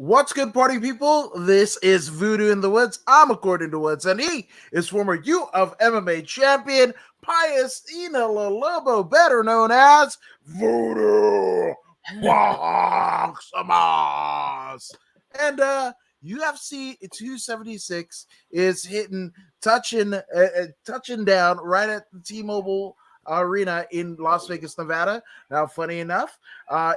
What's good, party people? This is Voodoo in the Woods. I'm According to Woods, and he is former U of MMA champion Pius Lobo, better known as Voodoo Maximus. And UFC 276 is touching down right at the T-Mobile Arena in Las Vegas, Nevada. Now, funny enough,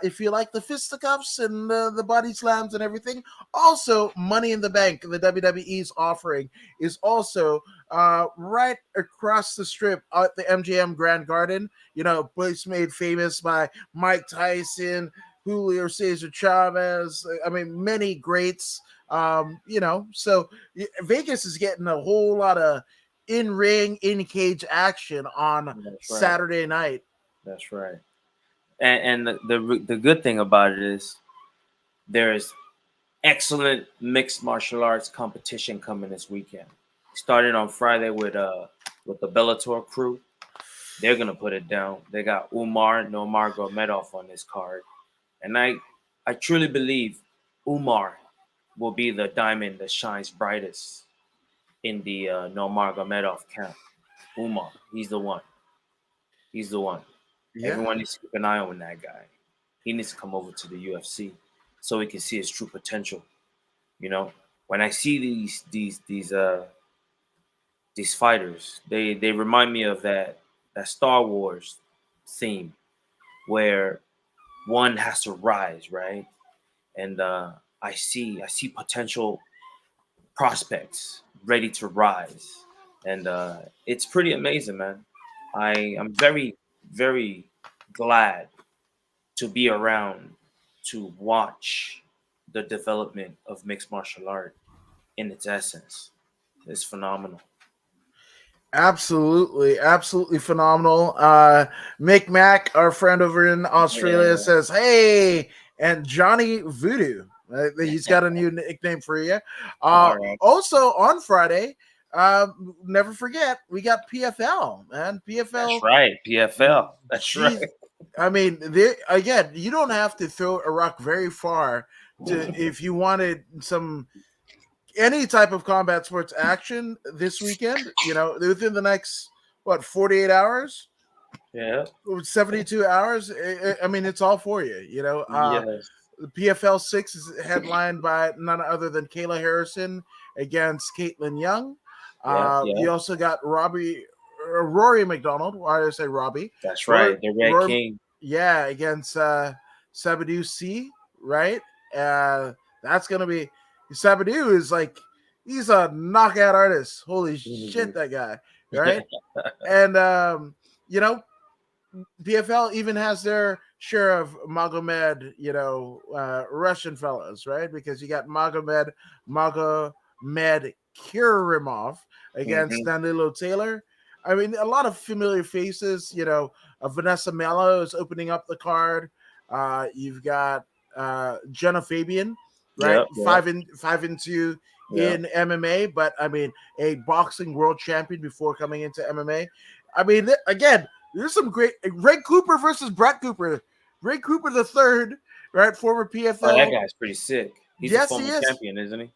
if you like the fisticuffs and the body slams and everything, also Money in the Bank, the WWE's offering, is also right across the strip at the MGM Grand Garden. You know, place made famous by Mike Tyson, Julio Cesar Chavez. I mean, many greats. So Vegas is getting a whole lot of in ring, in cage action on That's right. Saturday night. That's right. And the good thing about it is there's excellent mixed martial arts competition coming this weekend. Started on Friday with the Bellator crew. They're gonna put it down. They got Umar Nurmagomedov on this card, and I truly believe Umar will be the diamond that shines brightest in the Nurmagomedov camp. Umar, he's the one. He's the one. Yeah. Everyone needs to keep an eye on that guy. He needs to come over to the UFC so we can see his true potential. You know, when I see these fighters, they remind me of that Star Wars theme where one has to rise, right? And I see potential prospects ready to rise, and it's pretty amazing, man. I'm very glad to be around to watch the development of mixed martial art in its essence. It's phenomenal. Absolutely phenomenal. Mick Mac, our friend over in Australia, Yeah. says, "Hey," and Johnny Voodoo. He's got a new nickname for you. All right. Also on Friday, never forget we got PFL, man. That's PFL. right. PFL. That's right. Jeez, I mean, again, you don't have to throw a rock very far to if you wanted some any type of combat sports action this weekend, within the next 48 hours, Yeah. 72 hours. I mean, it's all for you. Yes. The PFL 6 is headlined by none other than Kayla Harrison against Caitlin Young. Yeah. Yeah. You also got Rory McDonald. Why did I say Robbie? That's Rory, right. The Red Rory King. yeah, against Sabadu C, right? That's gonna be Sabadu is like he's a knockout artist. Holy shit, that guy, right? And you know, PFL even has their share of Magomed, Russian fellows, right? Because you got Magomed Kirimov against Hmm. Danilo Taylor. I mean, a lot of familiar faces. Vanessa Mello is opening up the card. You've got Jenna Fabian, right? Yep. Yep. 5-2 Yep. in MMA, but I mean, a boxing world champion before coming into MMA. I mean, again, there's some great Ray Cooper versus Brett Cooper. Ray Cooper the third, right? Former Oh, that PFL. guy's pretty sick. He's a Yes, he former is. champion, isn't he?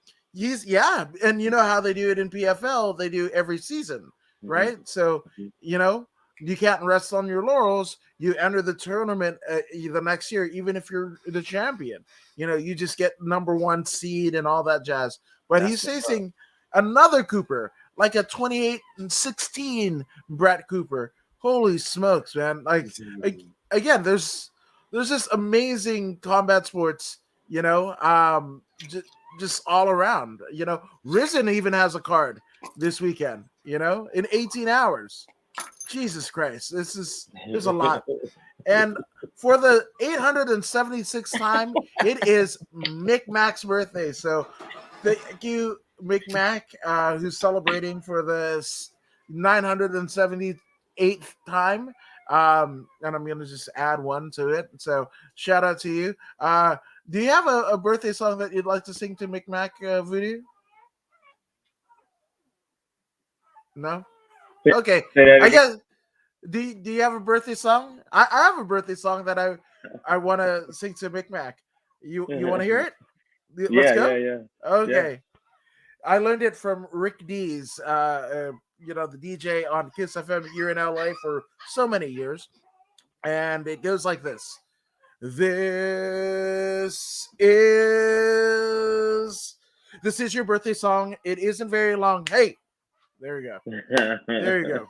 And you know how they do it in PFL? They do every season, Hmm. right? So you know you can't rest on your laurels. You enter the tournament the next year, even if you're the champion. You just get number one seed and all that jazz. But That's he's what's up. facing another Cooper, like a 28-16 Brett Cooper. Holy smokes, man! Again, there's this amazing combat sports. Just all around. Risen even has a card this weekend. In 18 hours. Jesus Christ, there's a lot. And for the 876th time, it is Mick Mac's birthday. So thank you, Mick Mac, who's celebrating for the 978th time. And I'm gonna just add one to it. So shout out to you. Do you have a birthday song that you'd like to sing to Mick Mac, Voodoo? No. Okay. Say that I again. guess. Do you have a birthday song? I have a birthday song that I want to sing to Mick Mac. You want to hear it? Let's Yeah, go. yeah, yeah, yeah. Okay. I learned it from Rick Dees, the DJ on Kiss FM here in LA for so many years. And it goes like this. This is this is your birthday song. It isn't very long. Hey, there you go. There you go.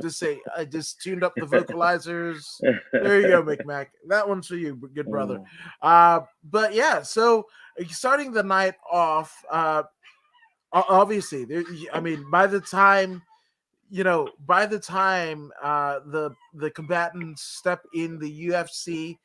Just say I just tuned up the vocalizers. There you go, McMac. That one's for you, good brother. Oh, But yeah, so starting the night off, obviously, I mean, by the time the combatants step in the UFC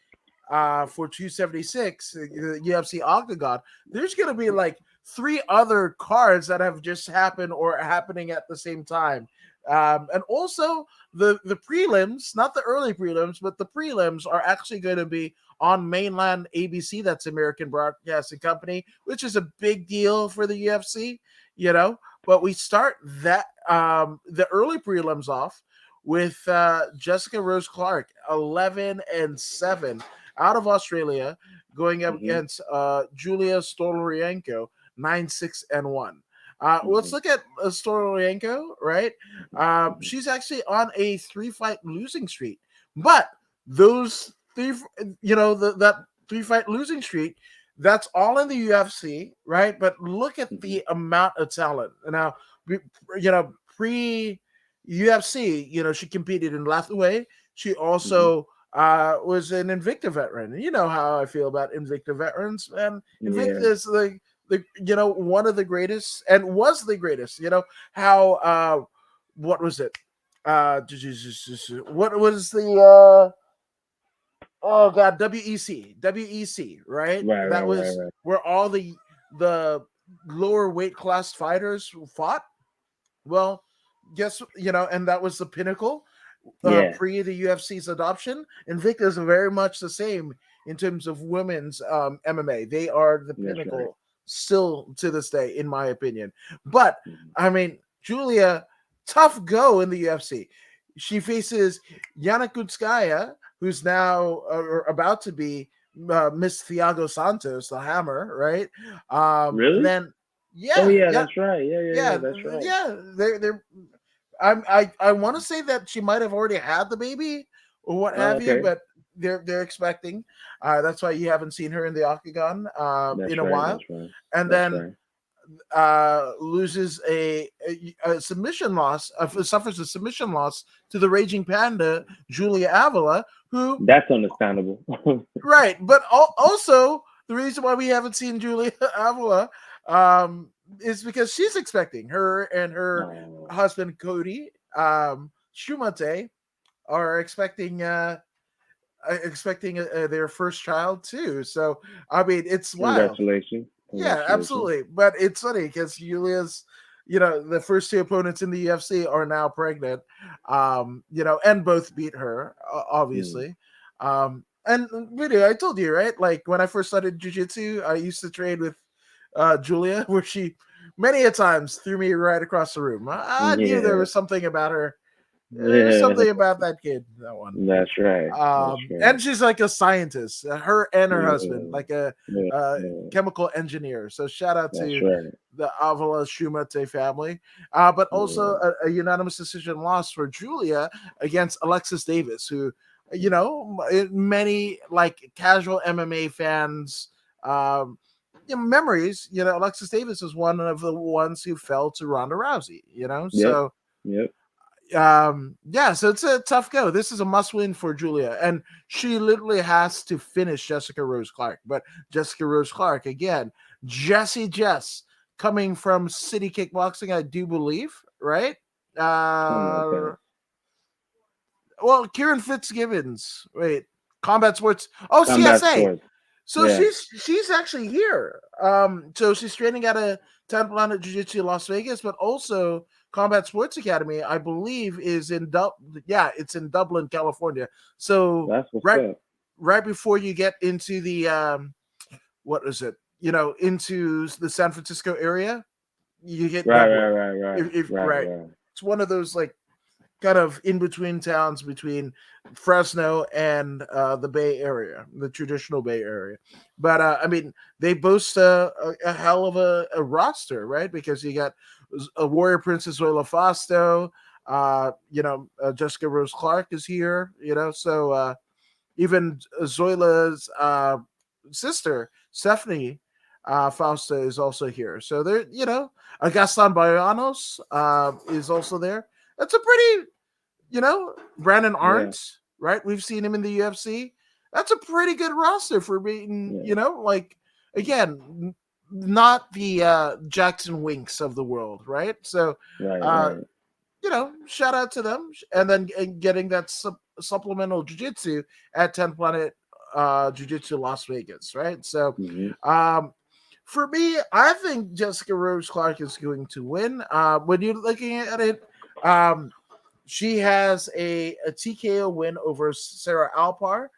for 276, the UFC Octagon, there's going to be like three other cards that have just happened or are happening at the same time. And also the prelims, not the early prelims, but the prelims are actually going to be on mainland ABC, that's American Broadcasting Company, which is a big deal for the UFC, you know. But we start that the early prelims off with Jessica Rose Clark, 11-7 out of Australia, going up mhm, against Julia Stolorienko, 9-6-1. Let's mhm, look at Stolorienko, right? mhm, She's actually on a 3-fight losing streak, but those three, that 3-fight losing streak, that's all in the UFC, right? But look at mhm, the amount of talent now. Pre UFC, she competed in Lathway. She mhm. also was an Invicta veteran. You know how I feel about Invicta veterans, and Invicta Yeah, is one of the greatest and was the greatest. How what was it? What was the oh god, WEC, right? right, That right, right, was right. where all the lower weight class fighters fought. Well, guess and that was the pinnacle Yeah, pre the UFC's adoption. Invicta is very much the same in terms of women's MMA. They are the that's right. pinnacle still to this day, in my opinion. But Mhm. I mean, Julia, tough go in the UFC. She faces Yana Kutskaya, who's now about to be Miss Thiago Santos, the Hammer, right? And Really? then Oh yeah, yeah, yeah, that's right. Yeah, yeah, yeah, yeah, that's right. yeah. They're I want to say that she might have already had the baby or what Oh, have you, okay. but they're expecting. That's why you haven't seen her in the octagon That's in a right. while. That's right. And That's then right. loses a submission loss, suffers a submission loss to the Raging Panda Julia Avila, who That's understandable. right, but also the reason why we haven't seen Julia Avila is because she's expecting her and her Oh, husband Cody Shumate are expecting their first child too. So I mean, it's wild. congratulations. Yeah, Congratulations. absolutely. But it's funny because Julia's, the first two opponents in the UFC are now pregnant, and both beat her, Mm. obviously. And really, I told you, right? Like when I first started jujitsu, I used to train with Julia, where she many a times threw me right across the room. I knew there Yeah. was something about her. There's Yeah. something about that kid, that one. That's right. That's right. And she's like a scientist, her and her husband, Yeah. like a Yeah. uh, Yeah. chemical engineer. So shout out That's to right. the Avila Shumate family, but also Yeah. a unanimous decision loss for Julia against Alexis Davis, who many like casual MMA fans. Memories, Alexis Davis is one of the ones who fell to Ronda Rousey, Yep. so Yep. yeah, so it's a tough go. This is a must win for Julia, and she literally has to finish Jessica Rose Clark. But Jessica Rose Clark again, Jess coming from City Kickboxing, I do believe, right? Something like that. uh well, Kieran Fitzgibbons, wait, Combat Sports, oh, Combat CSA. sports. So Yeah. she's actually here. So she's training at a 10 Planet Jiu Jitsu Las Vegas, but also Combat Sports Academy, I believe, is in it's in Dublin, California. So That's what's right up. right before you get into the what is it? Into the San Francisco area, you hit Right. Right. Dublin. Right. Right. If Right. right, Right. it's one of those like kind of in between towns between Fresno and the Bay Area, the traditional Bay Area. But I mean, they boast a hell of a roster, right? Because you got a Warrior Princess Zoila Fasto, Jessica Rose Clark is here, so even Zoila's sister, Stephanie Fausta, is also here. So there, Gaston Bayanos is also there. That's a pretty, Brandon Yeah. Arndt, right? We've seen him in the UFC. That's a pretty good roster for being, Yeah. Again, not the Jackson Winks of the world, right? So, Right. uh, Right. shout out to them, and then getting that supplemental jiu-jitsu at 10 Planet Jiu-Jitsu Las Vegas, right? So, Hmm. um, for me, I think Jessica Rose Clark is going to win. When you're looking at it, she has a TKO win over Sarah Alpar,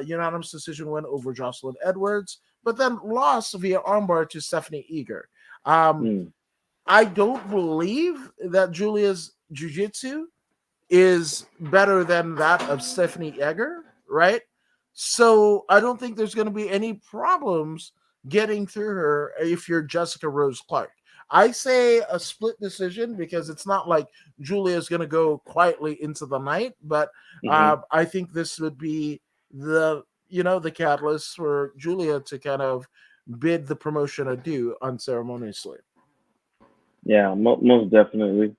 unanimous decision win over Jocelyn Edwards, but then lost via armbar to Stephanie Eager. Um, Mm. I don't believe that Julia's jiu-jitsu is better than that of Stephanie Egger, right? So I don't think there's going to be any problems getting through her if you're Jessica Rose Clark. I say a split decision because it's not like Julia is going to go quietly into the night, but Hmm. I think this would be the catalyst for Julia to kind of bid the promotion adieu unceremoniously. Yeah. Most definitely.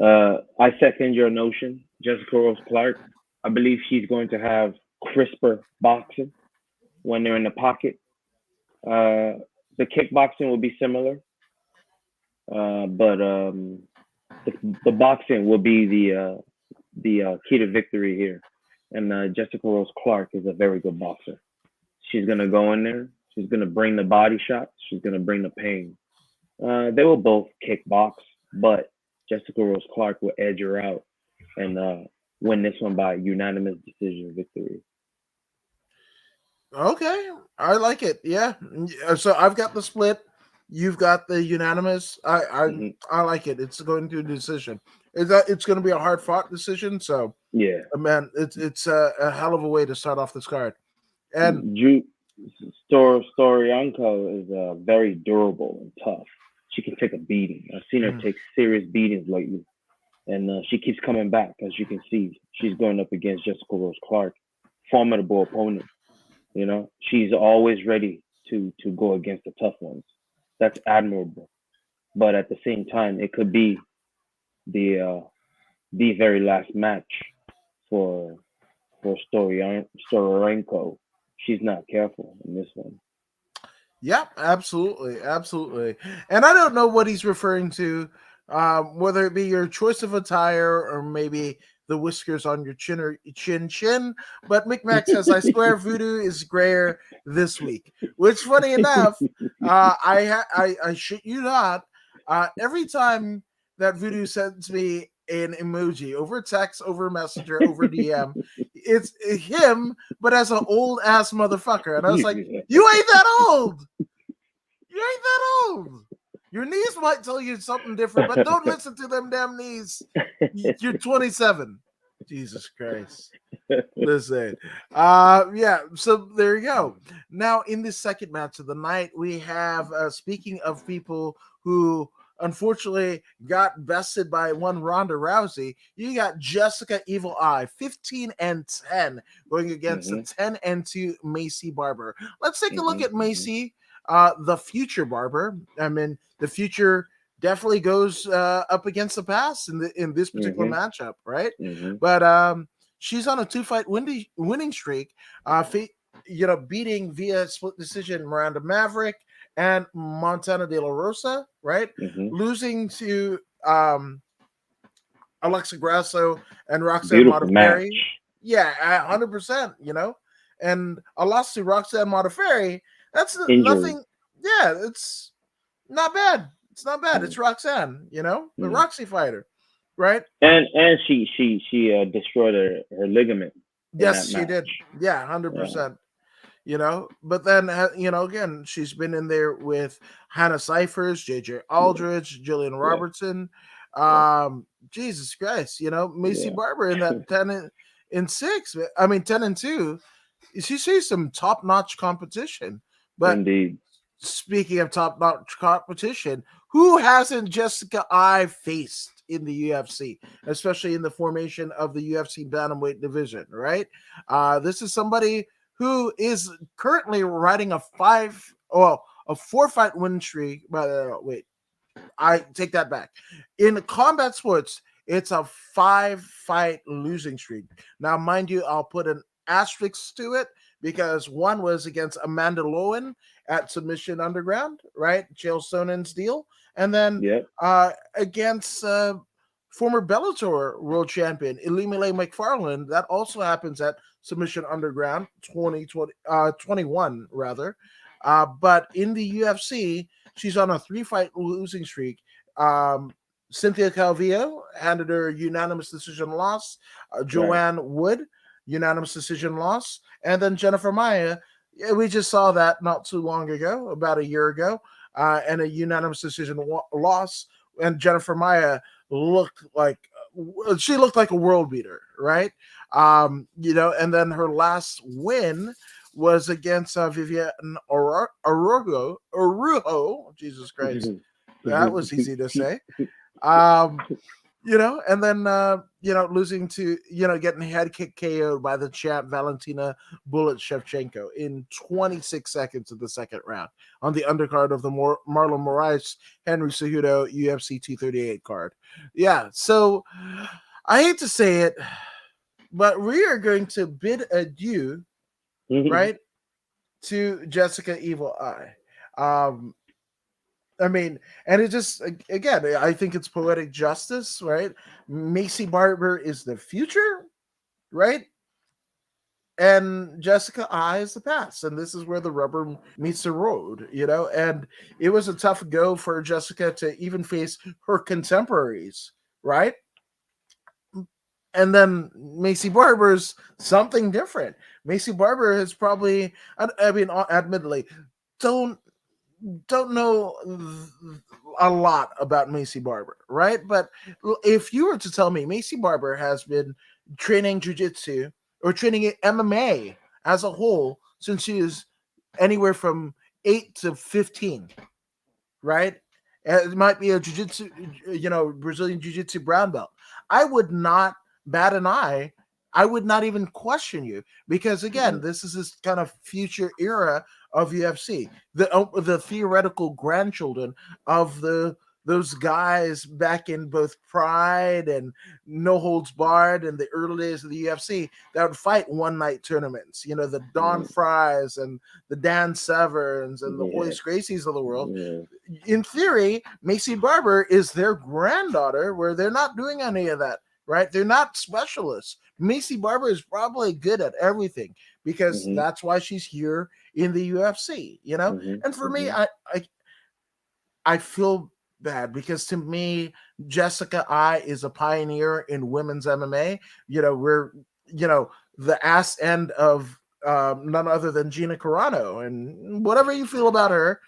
I second your notion, Jessica Rose Clark. I believe she's going to have crisper boxing when they're in the pocket. Uh, the kickboxing will be similar, but the boxing will be the key to victory here. And Jessica Rose Clark is a very good boxer. She's gonna go in there. She's gonna bring the body shots. She's gonna bring the pain. They will both kickbox, but Jessica Rose Clark will edge her out and win this one by unanimous decision victory. Okay, I like it. Yeah. So I've got the split. You've got the unanimous. Hmm. I like it. It's going to a decision. It's going to be a hard fought decision. So, Yeah. man, it's a hell of a way to start off this card. And Ju- Storyanko is very durable and tough. She can take a beating. I've seen her mm, take serious beatings lately, and she keeps coming back. As you can see, she's going up against Jessica Rose Clark, formidable opponent. She's always ready to go against the tough ones. That's admirable. But at the same time, it could be the the very last match for Stororenko. She's not careful in this one. yeah, absolutely, absolutely. And I don't know what he's referring to, whether it be your choice of attire or maybe the whiskers on your chin or chin. But Micmac says, "I swear, voodoo is grayer this week." Which, funny enough, I shit you not. Every time that voodoo sends me an emoji over text, over messenger, over DM, it's him, but as an old ass motherfucker, and I was like, "You ain't that old." You ain't that old. Your knees might tell you something different, but don't listen to them damn knees. You're 27. Jesus Christ. Listen. Yeah, so there you go. Now, in this second match of the night, we have, speaking of people who unfortunately got bested by one Ronda Rousey, you got Jessica Evil Eye, 15-10, going against the Hmm. 10-2 Macy Barber. Let's take a look Hmm. at Hmm. Macy, the future Barber. I mean, the future definitely goes up against the past in this particular Hmm. matchup, right? Hmm. But she's on a two-fight winning streak, beating via split decision Miranda Maverick and Montana De La Rosa, right? Hmm. Losing to Alexa Grasso and Roxanne Beautiful match. Modafferi. Yeah, 100%, And a loss to Roxanne Modafferi, that's Injury. nothing. Yeah, it's not bad. It's not bad. It's Mm. Roxanne, the Mm. Roxy fighter, right? And she destroyed her ligament in Yes, that she match. did. Yeah, Yeah. 100%. But then again, she's been in there with Hannah Cyphers, JJ Yeah. Aldridge, Jillian Yeah. Robertson, Yeah. Jesus Christ, Macy Yeah, Barber in that 10-6. I mean 10-2. She sees some top notch competition. But indeed. speaking of top notch competition, who hasn't Jessica I faced in the UFC, especially in the formation of the UFC bantamweight division, right? This is somebody who is currently riding a 4-fight win streak. Wait, I take that back. In combat sports, it's a 5-fight losing streak. Now, mind you, I'll put an asterisk to it because one was against Amanda Lowen at Submission Underground, right? Chael Sonnen's deal. And then Yep. against former Bellator world champion Elimile McFarland. That also happens at Submission Underground 21, rather. But in the UFC, she's on a 3-fight losing streak. Um, Cynthia Calvillo handed her unanimous decision loss. Right. Joanne Wood, unanimous decision loss. And then Jennifer Maia, yeah, we just saw that not too long ago, about a year ago, and a unanimous decision loss. And Jennifer Maia looked like a world beater, right? And then her last win was against Vivian Arujo. Jesus Christ, that was easy to say. And then losing to getting head kick KO'd by the champ Valentina Bullet Shevchenko in 26 seconds of the second round on the undercard of the Marlon Moraes Henry Cejudo UFC 238 card. Yeah, so I hate to say it, but we are going to bid adieu, right, to Jessica Evil Eye. I mean, and it just, again, I think it's poetic justice, right? Macy Barber is the future, right? And Jessica I is the past. And this is where the rubber meets the road, And it was a tough go for Jessica to even face her contemporaries, right? And then Macy Barber's something different. Macy Barber is probably, I mean, admittedly, don't know a lot about Macy Barber, right? But if you were to tell me Macy Barber has been training jiu-jitsu or training MMA as a whole since she is anywhere from 8 to 15, right? It might be a jiu-jitsu, Brazilian jiu-jitsu brown belt. I would not bat an eye. I would not even question you because, again, this is this kind of future era of UFC. The theoretical grandchildren of those guys back in both Pride and No Holds Barred and the early days of the UFC that would fight one-night tournaments. The Don Fries and the Dan Severns and the Royce Gracies of the world. Yeah. In theory, Macy Barber is their granddaughter, where they're not doing any of that, right? They're not specialists. Macy Barber is probably good at everything because that's why she's here in the UFC, And for me, I feel bad because to me, Jessica I is a pioneer in women's MMA. We're the ass end of none other than Gina Carano, and whatever you feel about her,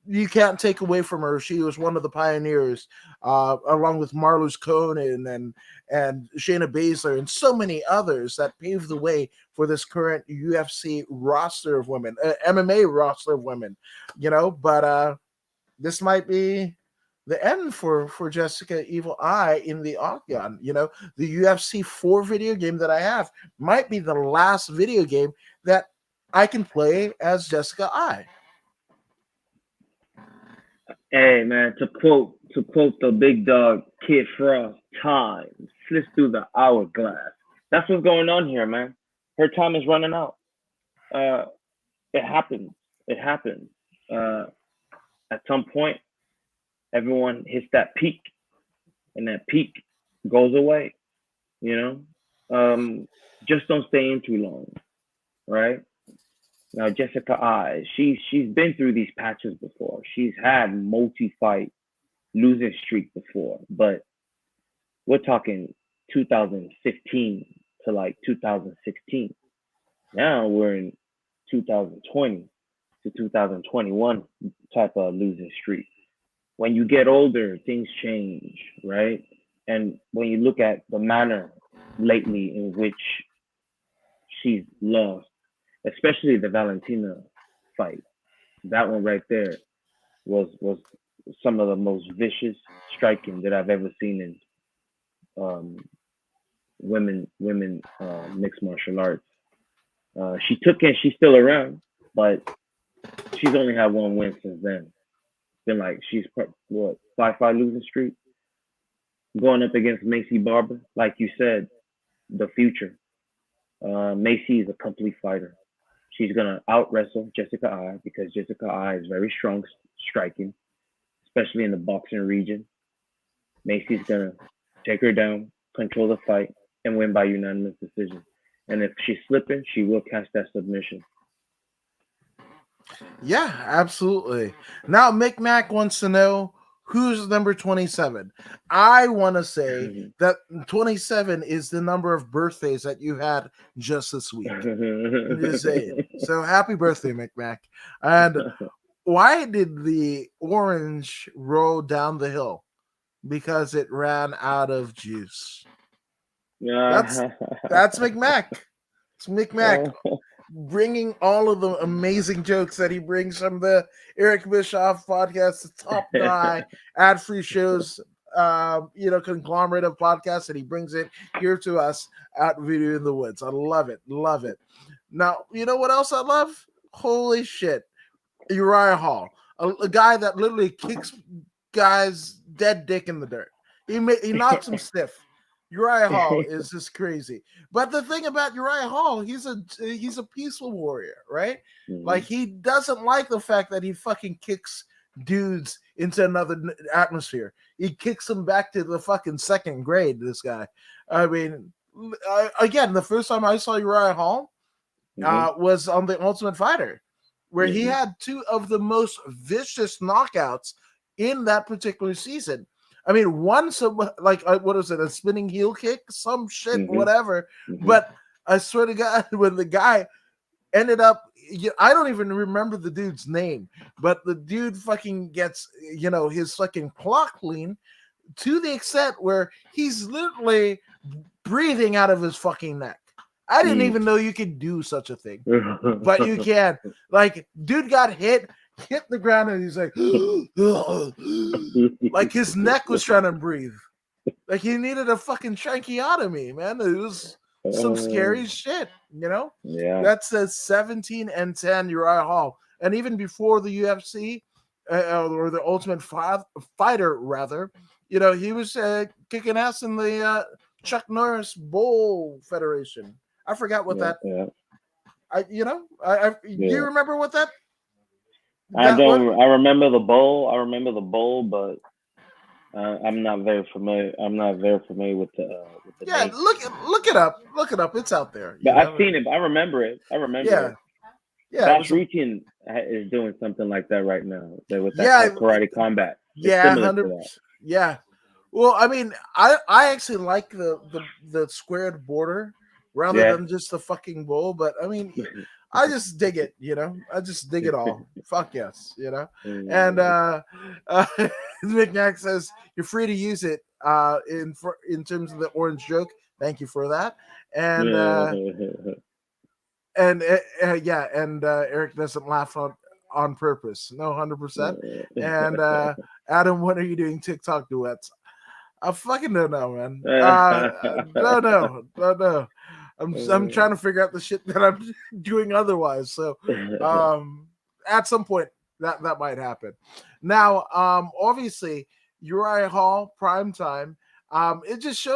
you can't take away from her. She was one of the pioneers, along with Marlus Conan and Shayna Baszler and so many others that paved the way for this current UFC roster of women, MMA roster of women. But this might be the end for Jessica Evil Eye in the Octagon. The UFC 4 video game that I have might be the last video game that I can play as Jessica Eye. Hey man, to quote the big dog Kid Frost, time slips through the hourglass. That's what's going on here, man. Her time is running out. It happens. It happens. At some point, everyone hits that peak, and that peak goes away. Just don't stay in too long, right? Now, Jessica I, she's been through these patches before. She's had multi-fight losing streak before, but we're talking 2015 to like 2016. Now we're in 2020 to 2021 type of losing streak. When you get older, things change, right? And when you look at the manner lately in which she's lost, especially the Valentina fight, that one right there was some of the most vicious striking that I've ever seen in women mixed martial arts. She took it. She's still around, but she's only had one win since then. Been like she's what 5-5 losing streak, going up against Macy Barber. Like you said, the future. Macy is a complete fighter. She's gonna out wrestle Jessica I because Jessica I is very strong striking, especially in the boxing region. Macy's gonna take her down, control the fight, and win by unanimous decision. And if she's slipping, she will catch that submission. Yeah, absolutely. Now, Mick Mac wants to know who's number 27. I want to say that 27 is the number of birthdays that you had just this week. I'm just saying. So happy birthday, Mick Mac. And why did the orange roll down the hill? Because it ran out of juice. That's Mick Mac. It's Mick Mac bringing all of the amazing jokes that he brings from the Eric Bischoff podcast, the top guy, ad-free shows, conglomerate of podcasts, and he brings it here to us at Video in the Woods. I love it. Love it. Now, you know what else I love? Holy shit. Uriah Hall, a guy that literally kicks guys dead dick in the dirt. He knocks him stiff. Uriah Hall is just crazy. But the thing about Uriah Hall, he's a peaceful warrior, right? Mm-hmm. Like, he doesn't like the fact that he fucking kicks dudes into another atmosphere. He kicks them back to the fucking second grade, this guy. I mean, again, the first time I saw Uriah Hall was on The Ultimate Fighter, where he had two of the most vicious knockouts in that particular season. I mean, one, what is it, a spinning heel kick? Some shit, whatever. But I swear to God, when the guy ended up, I don't even remember the dude's name, but the dude fucking gets, his fucking clock clean to the extent where he's literally breathing out of his fucking neck. I didn't even know you could do such a thing, but you can. Like, dude got hit the ground, and he's like, like his neck was trying to breathe. Like, he needed a fucking tracheotomy, man. It was some scary shit, Yeah. That's a 17-10 Uriah Hall. And even before the UFC, or the Ultimate Fighter, rather, he was kicking ass in the Chuck Norris Bowl Federation. I forgot what that. Yeah. Do you remember what that? I remember the bowl, but I'm not very familiar. I'm not very familiar with the. Yeah, name. Look it up. Look it up. It's out there. But I've seen it. I remember it. Yeah. It. Yeah. Josh Reachin is doing something like that right now. With that karate combat. Yeah, 100%. Yeah. Well, I mean, I actually like the squared border rather than just the fucking bowl. But I mean, I just dig it, I just dig it all. Fuck yes, And McNack says you're free to use it in terms of the orange joke. Thank you for that. And Eric doesn't laugh on purpose. No, 100%. And Adam, when are you doing TikTok duets? I fucking don't know, man. Don't know. I'm trying to figure out the shit that I'm doing otherwise. So at some point that might happen. Now, obviously, Uriah Hall, prime time. It just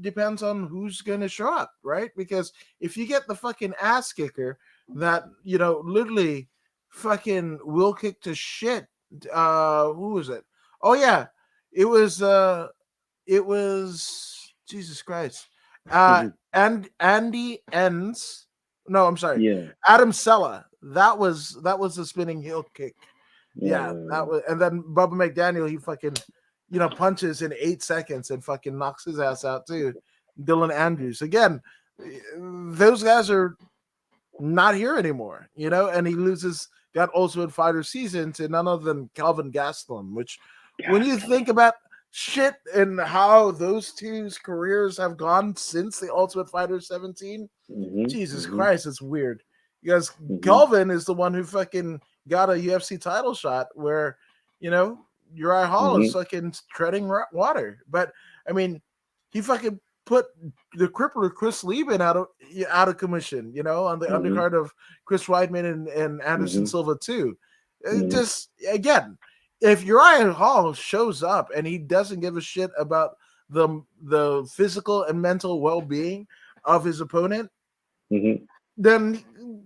depends on who's gonna show up, right? Because if you get the fucking ass kicker that literally fucking will kick to shit. Who was it? Oh yeah, it was Jesus Christ. And Andy Ends. No, I'm sorry. Yeah. Adam Sella. That was the spinning heel kick. Yeah, that was. And then Bubba McDaniel, he fucking, punches in 8 seconds and fucking knocks his ass out too. Dylan Andrews. Again, those guys are not here anymore, and he loses that Ultimate Fighter season to none other than Calvin Gastelum, which when you think about shit and how those two's careers have gone since the Ultimate Fighter 17. Mhm. Jesus Mhm. Christ, it's weird. Because Mhm. Galvin is the one who fucking got a UFC title shot where, you know, Uriah Hall is Mhm. fucking treading water. But I mean, he fucking put the crippler Chris Lieben out of commission, you know, on the Mhm. undercard of Chris Weidman and Anderson Mhm. Silva too. It Mhm. just again, if Uriah Hall shows up and he doesn't give a shit about the physical and mental well being of his opponent, Mhm. then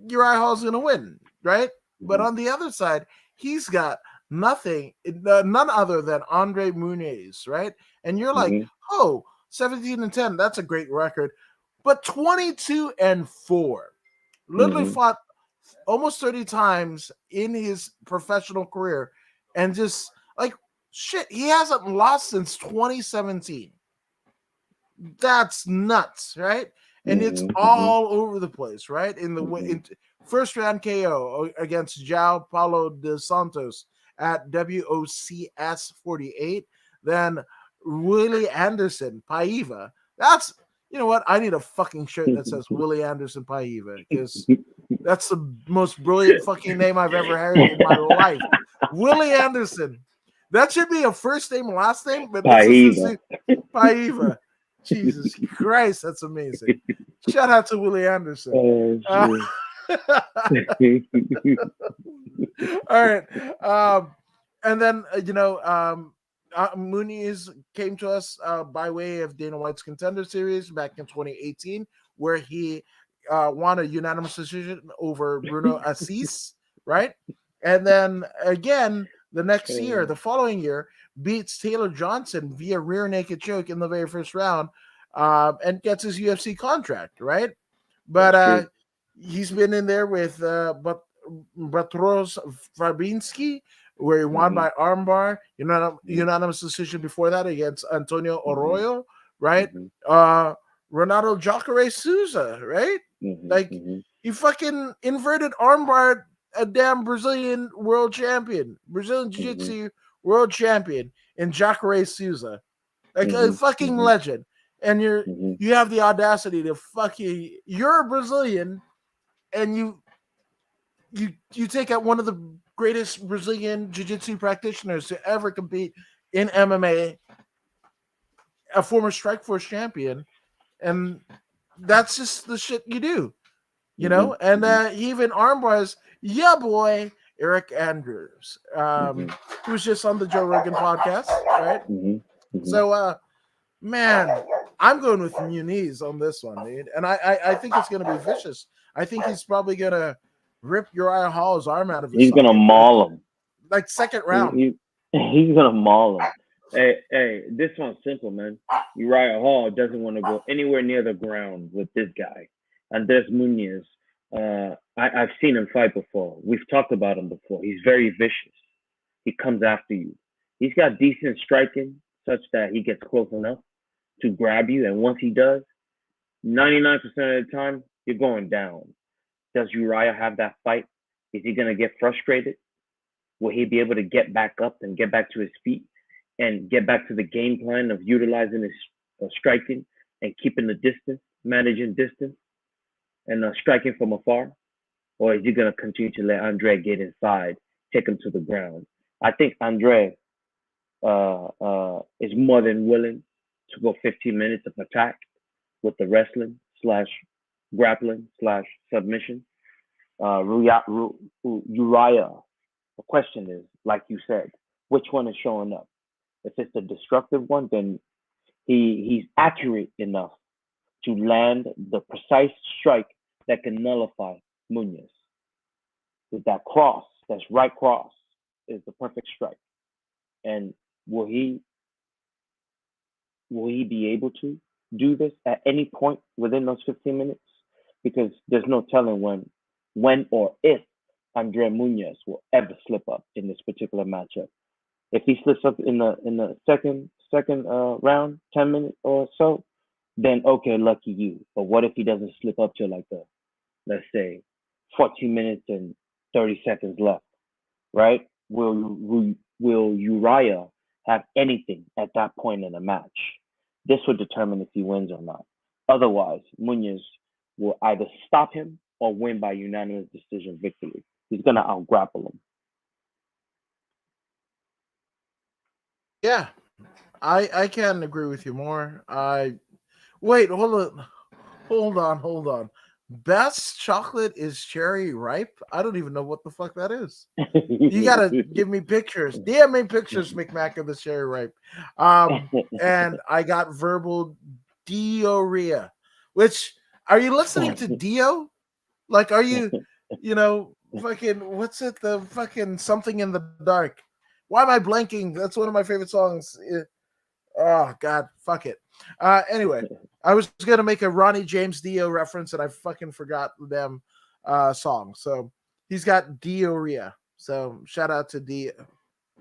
Uriah Hall's going to win, right? But Mhm. on the other side, he's got nothing, none other than Andre Muniz, right? And you're like, Mhm. oh, 17-10, that's a great record. But 22-4, literally Mhm. fought almost 30 times in his professional career, and just like shit, he hasn't lost since 2017. That's nuts, right? And it's Mhm. Mhm. all over the place, right? In first round KO against João Paulo dos Santos at WOCS 48. Then Willie Anderson Paiva. That's, you know what? I need a fucking shirt that says Willie Anderson Paiva, because that's the most brilliant fucking name I've ever heard in my life. Willie Anderson. That should be a first name, last name, but this is Paiva. his Paiva. Jesus Christ, that's amazing. Shout out to Willie Anderson. Oh Uh, shit. all right. And then, Muniz came to us by way of Dana White's Contender Series back in 2018, where he won a unanimous decision over Bruno Assis, right? And then again, the following year, beats Taylor Johnson via rear naked choke in the very first round, and gets his UFC contract, right? But That's true. he's been in there with Batros Fabinski, where he won Mhm. by armbar, Mhm. unanimous decision before that against Antonio Mhm. Arroyo, right? Mhm. Renato Jacare Souza, right? Mhm. Like, Mhm. he fucking inverted armbar a damn Brazilian world champion, Brazilian Jiu Mhm. Jitsu world champion in Jacare Souza, like a Mhm. fucking Mhm. legend. And Mhm. you have the audacity to you're a Brazilian, and you take out one of the greatest Brazilian jiu-jitsu practitioners to ever compete in MMA, a former Strikeforce champion, and that's just the shit you do, Mhm. And Mhm. he even armbars, yeah, boy, Eric Andrews, Mhm. who was just on the Joe Rogan podcast, right? Mhm. Mhm. So, man, I'm going with Muniz on this one, dude, and I think it's going to be vicious. I think he's probably going to rip Uriah Hall's arm out of his He's gonna socket, maul him. like second He, round. he's gonna maul him. Hey, this one's simple, man. Uriah Hall doesn't want to go anywhere near the ground with this guy. Andres Muniz. I've seen him fight before. We've talked about him before. He's very vicious. He comes after you. He's got decent striking, such that he gets close enough to grab you. And once he does, 99% of the time, you're going down. Does Uriah have that fight? Is he gonna get frustrated? Will he be able to get back up and get back to his feet and get back to the game plan of utilizing his striking and keeping the distance, managing distance, and striking from afar? Or is he going to continue to let Andre get inside, take him to the ground? I think Andre is more than willing to go 15 minutes of attack with the wrestling slash grappling slash submission. Uriah, the question is, like you said, which one is showing up? If it's the destructive one, then he's accurate enough to land the precise strike that can nullify Munoz. With that cross, that's right cross, is the perfect strike. And will he will he be able to do this at any point within those 15 minutes? Because there's no telling when or if Andre Munoz will ever slip up in this particular matchup. If he slips up in the second round, 10 minutes or so, then okay, lucky you. But what if he doesn't slip up till like the, let's say, 14 minutes and 30 seconds left, right? Will Uriah have anything at that point in the match. This would determine if he wins or not. Otherwise, Munoz will either stop him or win by unanimous decision victory. He's gonna out-grapple him. Yeah, I can't agree with you more. Wait, hold on. Best chocolate is cherry ripe. I don't even know what the fuck that is. You gotta give me pictures. DM me pictures, McMack, of the cherry ripe. And I got verbal diarrhea. Which, are you listening to Dio? Like, are you, fucking, what's it? The fucking something in the dark. Why am I blanking? That's one of my favorite songs. Oh God, fuck it. Anyway, I was gonna make a Ronnie James Dio reference and I fucking forgot the damn song. So he's got diarrhea. So shout out to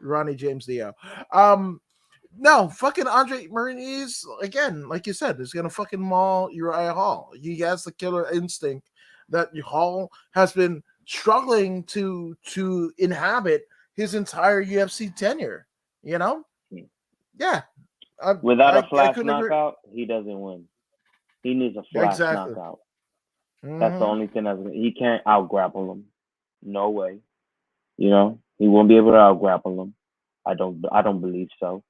Ronnie James Dio. No, fucking Andre Martinez, again, like you said, is gonna fucking maul Uriah Hall. He has the killer instinct that Hall has been struggling to inhabit his entire UFC tenure. You know? Yeah. Without a I flash couldn't agree. knockout, he doesn't win. He needs a flash Exactly. knockout. Mhm. That's the only thing he can't out grapple him. No way. He won't be able to out grapple him. I don't believe so.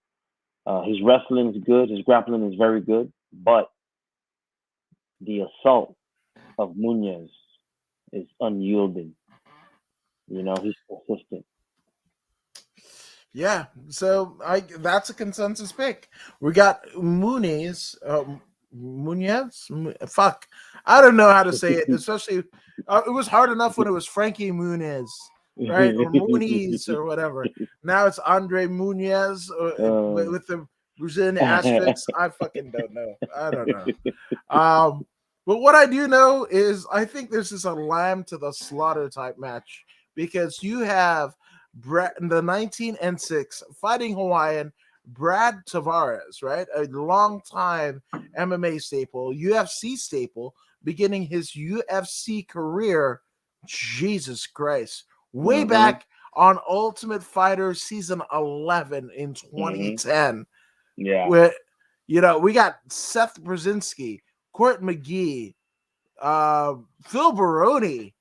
His wrestling is good. His grappling is very good, but the assault of Munoz is unyielding. He's consistent. Yeah, so that's a consensus pick. We got Muniz, fuck, I don't know how to say it. Especially, it was hard enough when it was Frankie Muniz, right, or Muniz or whatever. Now it's Andre Muniz with the Brazilian asterisks. I fucking don't know. I don't know. But what I do know is I think this is a lamb to the slaughter type match because you have the 19-6 fighting Hawaiian Brad Tavares, right? A long-time MMA staple, UFC staple, beginning his UFC career, Jesus Christ, way back on Ultimate Fighter season 11 in 2010. Yeah. Where, we got Seth Brzezinski, Court McGee, Phil Baroni.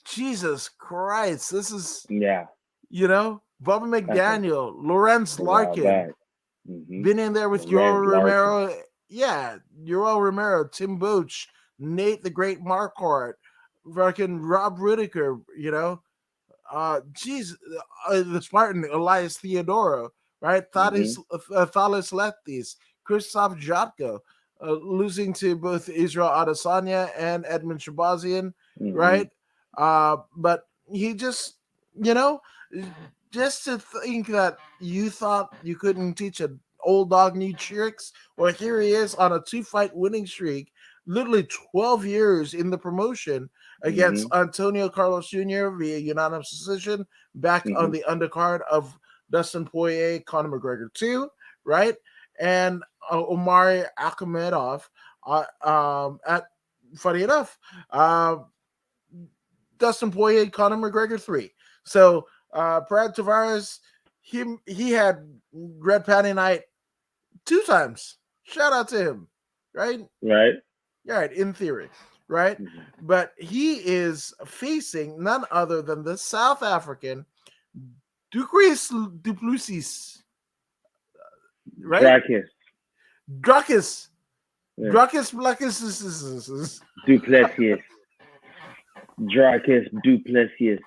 Jesus Christ, this is Bubba McDaniel, Lawrence Larkin, been in there with Yoel Romero. Yeah, Yoel Romero, Tim Booch, Nate the Great Marquardt, fucking Rob Whitaker, the Spartan Elias Theodoro, right? Thales Leftis, Christoph Jotko, losing to both Israel Adesanya and Edmund Shabazian, right? But he just, just to think that you thought you couldn't teach an old dog new tricks, well, here he is on a 2-fight winning streak, literally 12 years in the promotion against Antonio Carlos Jr. via unanimous decision, back on the undercard of Dustin Poirier, Conor McGregor 2, right? And Omari Akhmedov funny enough, Dustin Poirier, Conor McGregor 3. So Brad Tavares, he had Red Patty Night 2 times. Shout out to him, right? Right. Yeah, right, in theory, right? But he is facing none other than the South African Ducris Duplessis, right? Dracus. Yeah. Dracus Blackus. Duplessis. Dracus Duplessis.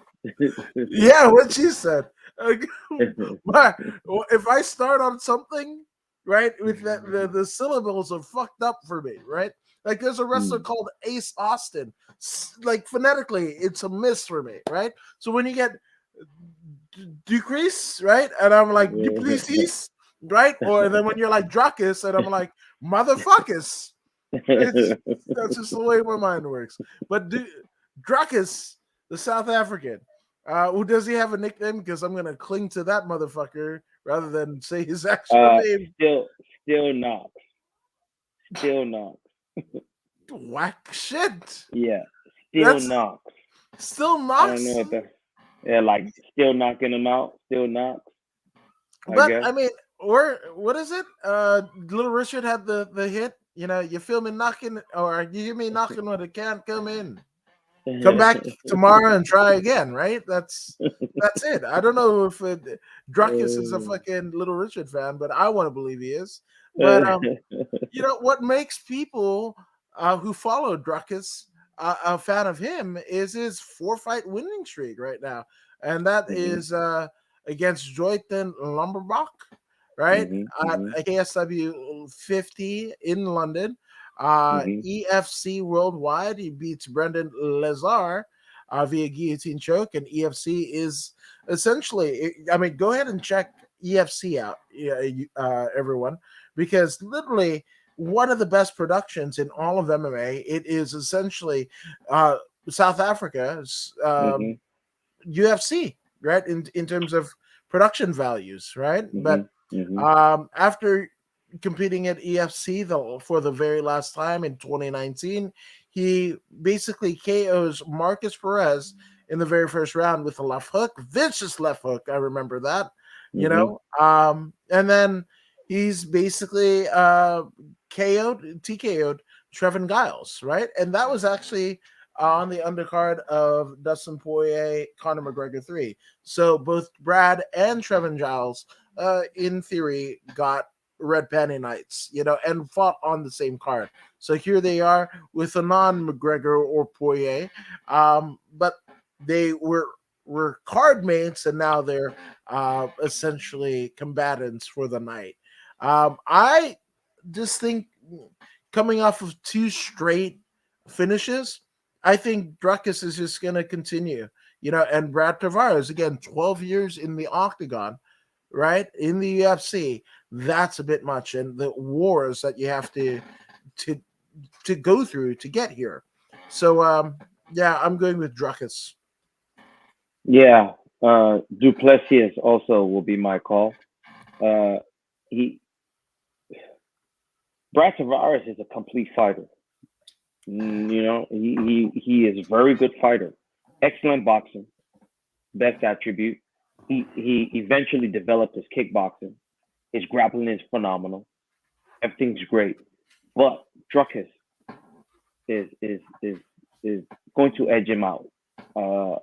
Yeah, what she said. If I start on something, right, with that, the syllables are fucked up for me, right? Like there's a wrestler called Ace Austin. Like phonetically, it's a miss for me, right? So when you get decrease, right, and I'm like Duplessis, right, or then when you're like Dracus, and I'm like motherfuckers. That's just the way my mind works. But Dracus, the South African, does he have a nickname? Because I'm gonna cling to that motherfucker rather than say his actual name. Still Knox. Still Knox. Whack shit. Yeah, Still Knox. Still Knox. I don't know what like still knocking him out. Still Knox. I mean, or what is it? Little Richard had the hit. You know, you feel me knocking, or you hear me knocking when it can't come in. Come back tomorrow and try again, right? That's it. I don't know if Druckus is a fucking Little Richard fan, but I want to believe he is. But you know what makes people who follow Druckus a fan of him is his 4-fight winning streak right now, and that Mhm, is against Joyton Lumberbach, right mhm, at mhm, KSW 50 in London. mhm, EFC Worldwide, he beats Brendan Lazar via guillotine choke, and EFC is essentially. I mean, go ahead and check EFC out, everyone, because literally one of the best productions in all of MMA. It is essentially uh, South Africa's mhm, UFC, right? In terms of production values, right? But mhm, mhm, after competing at EFC for the very last time in 2019, he basically KOs Marcus Perez in the very first round with a left hook, vicious left hook. I remember that, you mhm. know. And then he's basically TKO'd Trevin Giles, right? And that was actually on the undercard of Dustin Poirier, Conor McGregor 3. So both Brad and Trevin Giles, in theory, got red panty nights, you know, and fought on the same card. So here they are with a non-McGregor or Poirier, but they were card mates, and now they're essentially combatants for the night. I just think coming off of two straight finishes, I think Druckus is just going to continue, you know, and Brad Tavares, again, 12 years in the octagon, right, in the UFC, that's a bit much. And the wars that you have to, to go through to get here. So, yeah, I'm going with Druckus. Yeah, Duplessis also will be my call. Uh, he Brad Tavares is a complete fighter. You know, he is a very good fighter, excellent boxing, best attribute. He eventually developed his kickboxing. His grappling is phenomenal. Everything's great, but Druckus is is going to edge him out. Uh,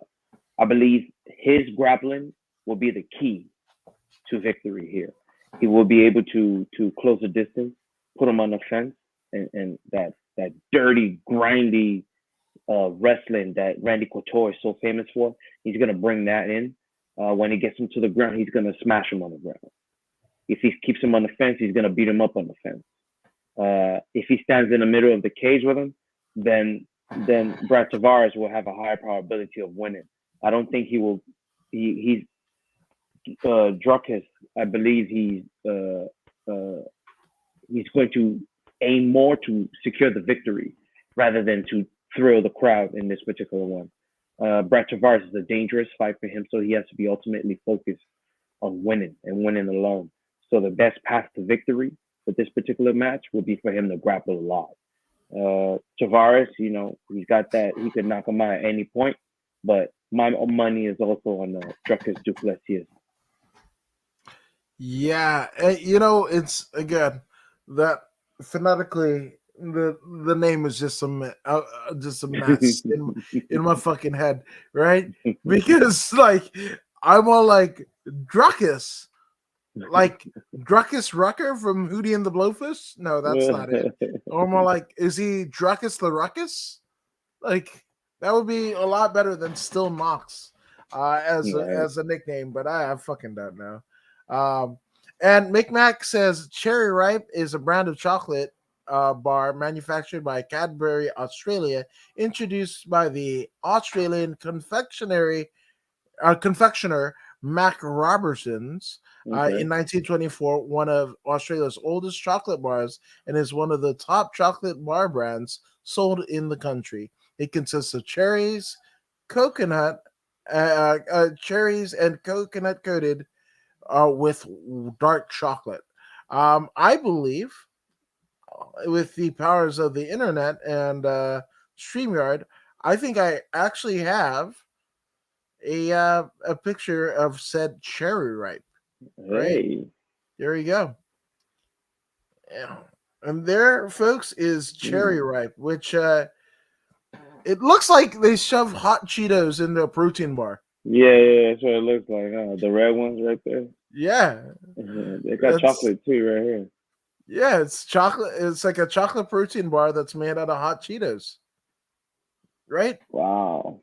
I believe his grappling will be the key to victory here. He will be able to close the distance, put him on the fence, and that dirty, grindy wrestling that Randy Couture is so famous for. He's gonna bring that in. When he gets him to the ground, he's gonna smash him on the ground. If he keeps him on the fence, he's gonna beat him up on the fence. If he stands in the middle of the cage with him, then Brad Tavares will have a higher probability of winning. I don't think he will. He's Druckus. I believe uh, he's going to aim more to secure the victory rather than to thrill the crowd in this particular one. Brad Tavares is a dangerous fight for him, so he has to be ultimately focused on winning and winning alone. So the best path to victory for this particular match will be for him to grapple a lot. Tavares, you know, he's got that. He could knock him out at any point, but my money is also on Druckus Duplessis. Yeah, you know, it's again that phonetically the name is just a mess in my fucking head, right? Because like I'm all like Druckus, like Druckus Rucker from Hootie and the Blowfish. No, that's not it. Or more like, is he Druckus the Ruckus? Like that would be a lot better than Still Knox Right. as a nickname, but I fucking don't know. Um, and Micmac says Cherry Ripe is a brand of chocolate bar manufactured by Cadbury Australia, introduced by the Australian confectioner Mac Robertson's Okay. in 1924, one of Australia's oldest chocolate bars, and is one of the top chocolate bar brands sold in the country. It consists of cherries and coconut coated with dark chocolate. I believe with the powers of the internet and StreamYard, I think I actually have a picture of said cherry ripe, right? Hey. Here you go. Yeah. And there, folks, is cherry ripe, which it looks like they shove hot Cheetos into a protein bar. Yeah, that's what it looks like, huh? The red ones right there. Yeah, They got that's chocolate too right here. yeah. It's chocolate. It's like a chocolate protein bar that's made out of hot Cheetos, right? Wow,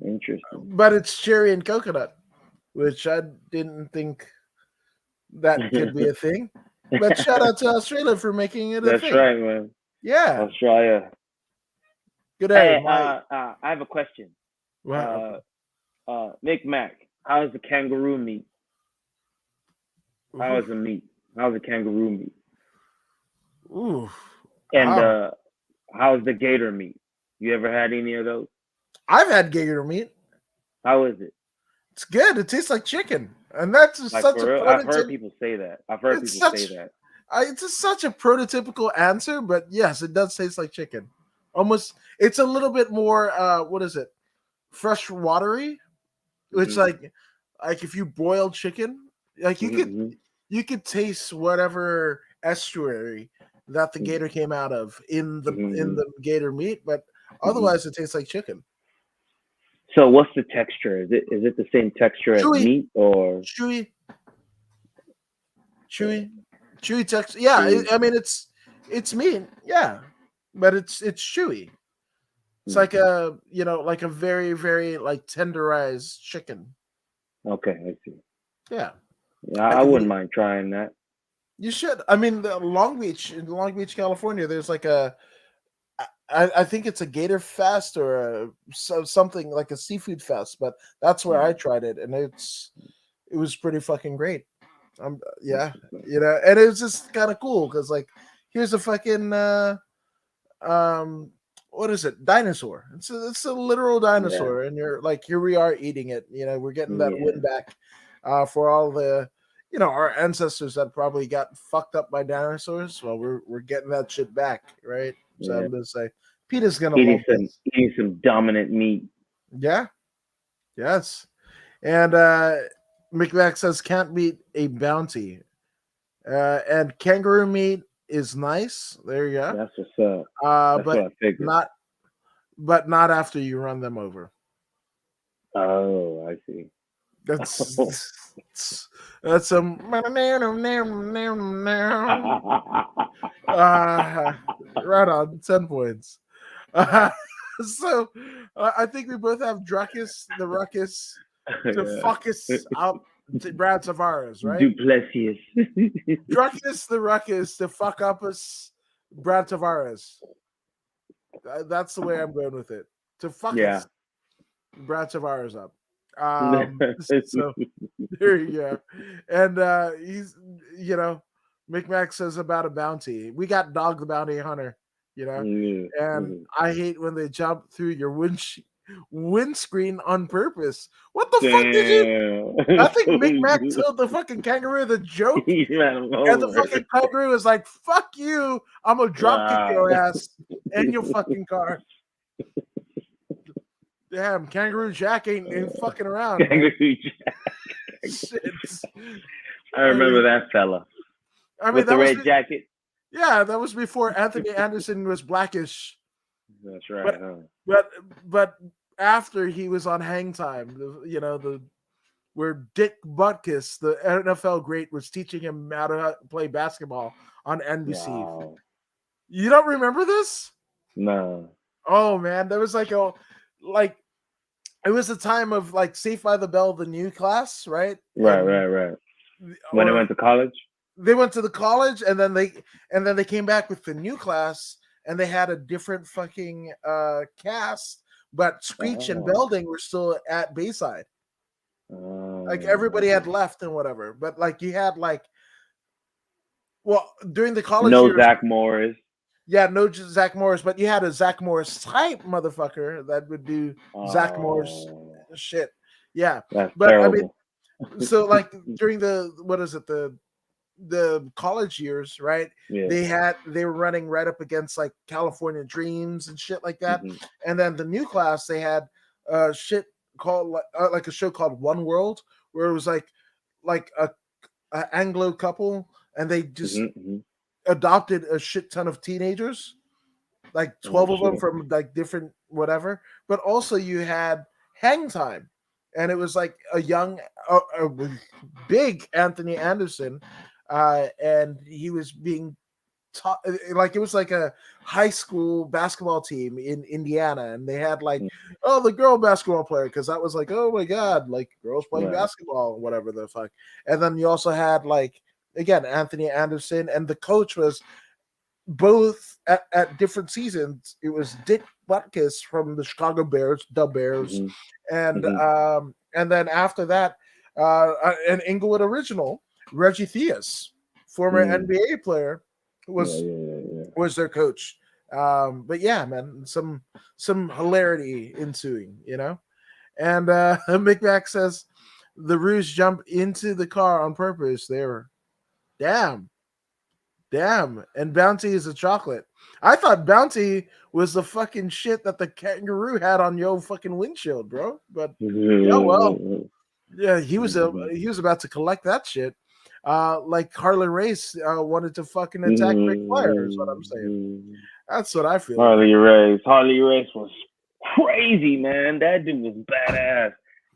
interesting. But it's cherry and coconut, which I didn't think that could be a thing. But shout out to Australia for making it a That's thing. right, man. Yeah. Australia. Good day. Hey, My I have a question. wow. Nick Mac, how's the kangaroo meat? How is the meat? How's the kangaroo meat? Ooh. And Wow. how's the gator meat? You ever had any of those? I've had gator meat. How is it? It's good. It tastes like chicken, and that's just Like such a for real? I've heard prototypical. people say that. I've heard It's people say such. that. It's just such a prototypical answer, but yes, it does taste like chicken. Almost. It's a little bit more. What is it? Fresh watery, which Mm-hmm. like if you boil chicken, like Mm-hmm. you could taste whatever estuary that the gator came out of in Mm-hmm. the gator meat, but Mm-hmm. otherwise it tastes like chicken. So what's the texture? Is it the same texture as Chewy, meat or chewy, chewy texture. Yeah, chewy? I mean it's meat. Yeah, but it's chewy. It's Hmm. like a like a very very like tenderized chicken. Okay, I see. Yeah, Yeah, I like if wouldn't mind trying that. you should. I mean, in Long Beach, California, there's like I think it's a Gator Fest or something like a seafood fest, but that's where I Mm, tried it, and it was pretty fucking great. Yeah, interesting. and it was just kind of cool because like here's a fucking um what is it, dinosaur. It's a literal Yeah, dinosaur, and you're like, here we are eating it. We're getting that win yeah, back for all the our ancestors that probably got fucked up by dinosaurs. Well, we're getting that shit back, right? So yeah. I'm gonna say Peter's gonna love this. Eating some dominant meat. Yeah, yes. And McMax says can't beat a bounty. And kangaroo meat is nice. There you go. That's what's up. That's what But I figured. not not after you run them over. Oh, I see. That's some right on 10 points. So I think we both have Druckus the Ruckus to fuck us up to Brad Tavares, right? Duplessis. Druckus the Ruckus to fuck up us Brad Tavares. That's the way I'm going with it. To fuck Yeah. us Brad Tavares up. So there you go. And he's McMax says about a bounty. We got Dog the Bounty Hunter, and I hate when they jump through your windscreen on purpose. What the fuck did you? I think McMax told the fucking kangaroo the joke, He ran him and the over. fucking kangaroo is like, "Fuck you! I'm gonna drop kick your Wow. ass in your fucking car." Damn, Kangaroo Jack ain't fucking around, man. Kangaroo Jack. Shit. I remember that fella I mean, with the that was red jacket. yeah, that was before Anthony Anderson was blackish. That's right, But huh? but after he was on Hang Time, where Dick Butkus, the NFL great, was teaching him how to play basketball on NBC. Wow. You don't remember this? No. Oh man, there was like it was the time of like Saved by the Bell, the new class, right? Right. When they went to college? They went to the college, and then they came back with the new class, and they had a different fucking cast, but Screech and Belding were still at Bayside. Like everybody had left and whatever, but like you had during the college no years, Zach Morris. yeah, no Zach Morris, but you had a Zach Morris type motherfucker that would do Zach Morris shit. Yeah, That's but terrible. I mean, so like during the college years, right? Yeah. They were running right up against like California Dreams and shit like that. Mhm. And then the new class, they had shit called like a show called One World, where it was like a Anglo couple and they just Mm-hmm. adopted a shit ton of teenagers, like Oh 12 of them shit. from like different whatever. But also you had Hang Time, and it was like a young, a big Anthony Anderson, and he was being taught like it was like a high school basketball team in Indiana, and they had like, oh, the girl basketball player, because that was like, oh my god, like girls playing Right. basketball, whatever the fuck. And then you also had like again Anthony Anderson, and the coach was both at different seasons. It was Dick Butkus from the Chicago Bears, the Bears, Mm-hmm. Mm-hmm. and then after that, an Inglewood original, Reggie Theus, former Mm. NBA player, Yeah, was yeah, yeah, yeah. was their coach. But yeah, man, some hilarity ensuing, you know. And McMack says the Roos jump into the car on purpose. They were damn. Damn, and Bounty is a chocolate. I thought Bounty was the fucking shit that the kangaroo had on your fucking windshield, bro. But yeah, well, yeah, he was about to collect that shit. Like Harley Race wanted to fucking attack Ric Flair, is what I'm saying. That's what I feel about Harley Race. Harley Race was crazy, man. That dude was badass. it.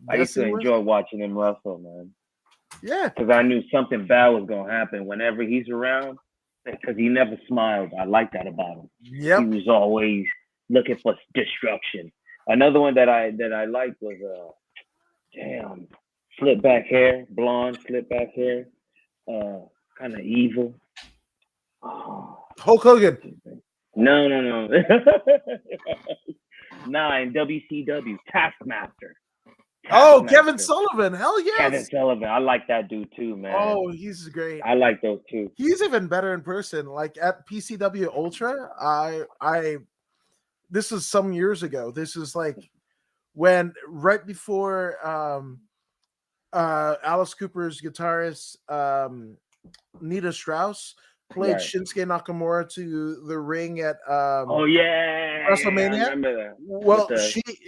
I used Yes, to he was. enjoy watching him wrestle, man, Yeah. because I knew something bad was gonna happen whenever he's around. Because he never smiled. I like that about him. He Yep. was always looking for destruction. Another one that I liked was damn, slip back hair, blonde slip back hair, kind of evil. Oh, Hulk Hogan. no, no, no. Nah, in WCW, Taskmaster. Oh, Kevin Taskmaster. Sullivan. Hell Kevin yes. Sullivan. I like that dude too, man. Oh, he's great. I like those two. He's even better in person. Like at PCW Ultra, I this is some years ago. This is like when right before Alice Cooper's guitarist Nita Strauss played Right. Shinsuke Nakamura to the ring at Oh yeah, yeah, I WrestleMania. remember that. With Well, the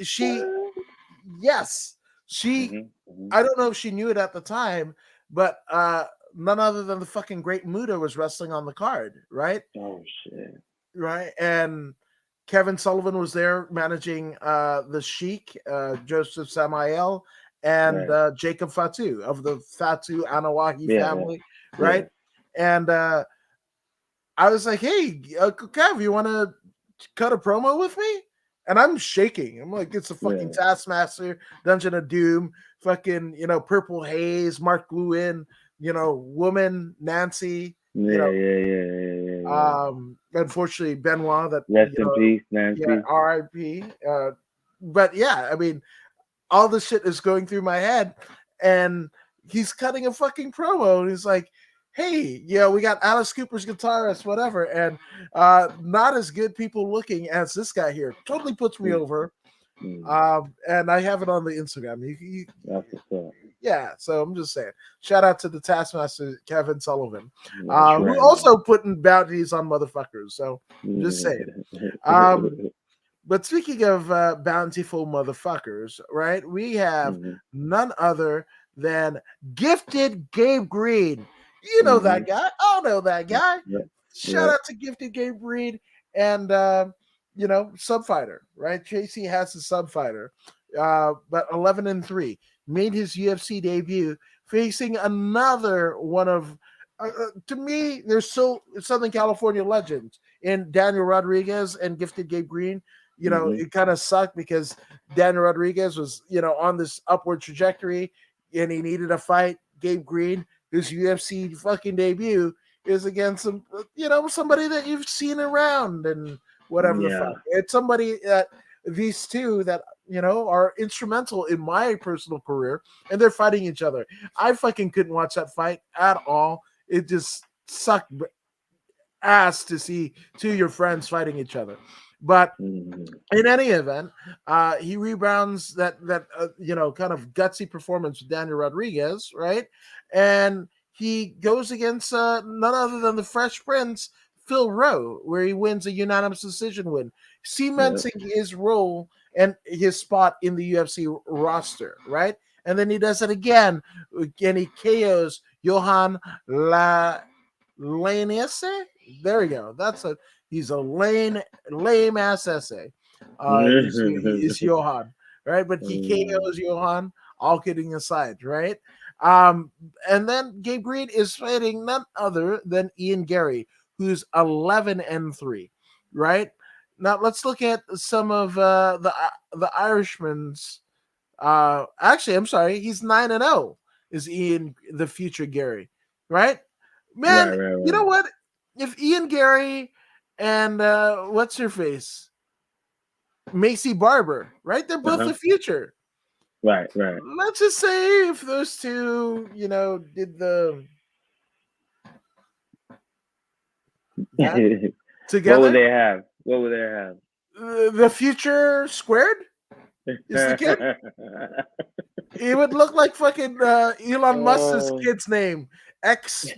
she yes, she mm-hmm. I don't know if she knew it at the time, but none other than the fucking Great Muta was wrestling on the card, right? Oh shit. Right, and Kevin Sullivan was there managing the Sheik, Joseph Samael, and Right. Jacob Fatu of the Fatu Anawahi Yeah, family, yeah, right? And I was like, "Hey, Kev, you want to cut a promo with me?" And I'm shaking. I'm like, "It's a fucking yeah, Taskmaster, Dungeon of Doom, fucking Purple Haze, Mark Lewin, Woman Nancy, yeah, you know." yeah, yeah, yeah, yeah. Unfortunately, Benoit, that Rest in peace, yeah, Nancy. R.I.P. But yeah, I mean, all this shit is going through my head, and he's cutting a fucking promo, and he's like, "Hey, we got Alice Cooper's guitarist, whatever, and not as good people looking as this guy here. Totally puts me over." And I have it on the Instagram. That's what's up. Yeah, so I'm just saying. Shout out to the Taskmaster Kevin Sullivan, That's who right, also putting bounties on motherfuckers. So I'm just saying. But speaking of bountiful motherfuckers, right? We have none other than Gifted Gabe Green. You know that guy. I know that guy. Yep. Shout out to Gifted Gabe Green and Subfighter, right? JC has a Subfighter, but 11-3 made his UFC debut facing another one of. To me, there's so Southern California legends in Daniel Rodriguez and Gifted Gabe Green. It kind of sucked because Daniel Rodriguez was, on this upward trajectory and he needed a fight. Gabe Green, his UFC fucking debut is against somebody that you've seen around and whatever the fuck. It's somebody that these two that, are instrumental in my personal career, and they're fighting each other. I fucking couldn't watch that fight at all. It just sucked ass to see two of your friends fighting each other. But in any event, he rebounds that kind of gutsy performance with Daniel Rodriguez, right? And he goes against none other than the Fresh Prince, Phil Rowe, where he wins a unanimous decision win, cementing his role and his spot in the UFC roster, right? And then he does it again, and he KOs Johan essay. There we go. He's a lame ass essay. Is Johan, right? But he KOs Johan. All kidding aside, right? Um, and then Gabe Green is fighting none other than Ian Gary, who's 11-3, right? Now let's look at some of the Irishman's. Actually, I'm sorry, he's 9-0. Is Ian the future Gary, right? Man, you know right. what? If Ian Gary and what's her face, Macy Barber, right? They're both Uh-huh. the future. Right. Let's just say if those two, did that What would together, they have? What would they have? the future squared is the kid. It would look like fucking Elon Musk's Oh. kid's name, X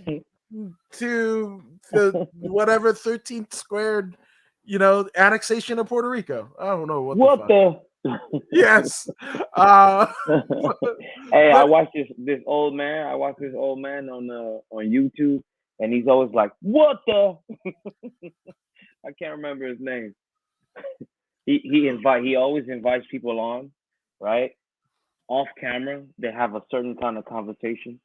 to the whatever 13th squared, annexation of Puerto Rico. I don't know what the What fuck. the? Yes. Uh, Hey, I but watched this old man. I watched this old man on YouTube, and he's always like, "What the?" I can't remember his name. He always invites people on, right? Off camera, they have a certain kind of conversation,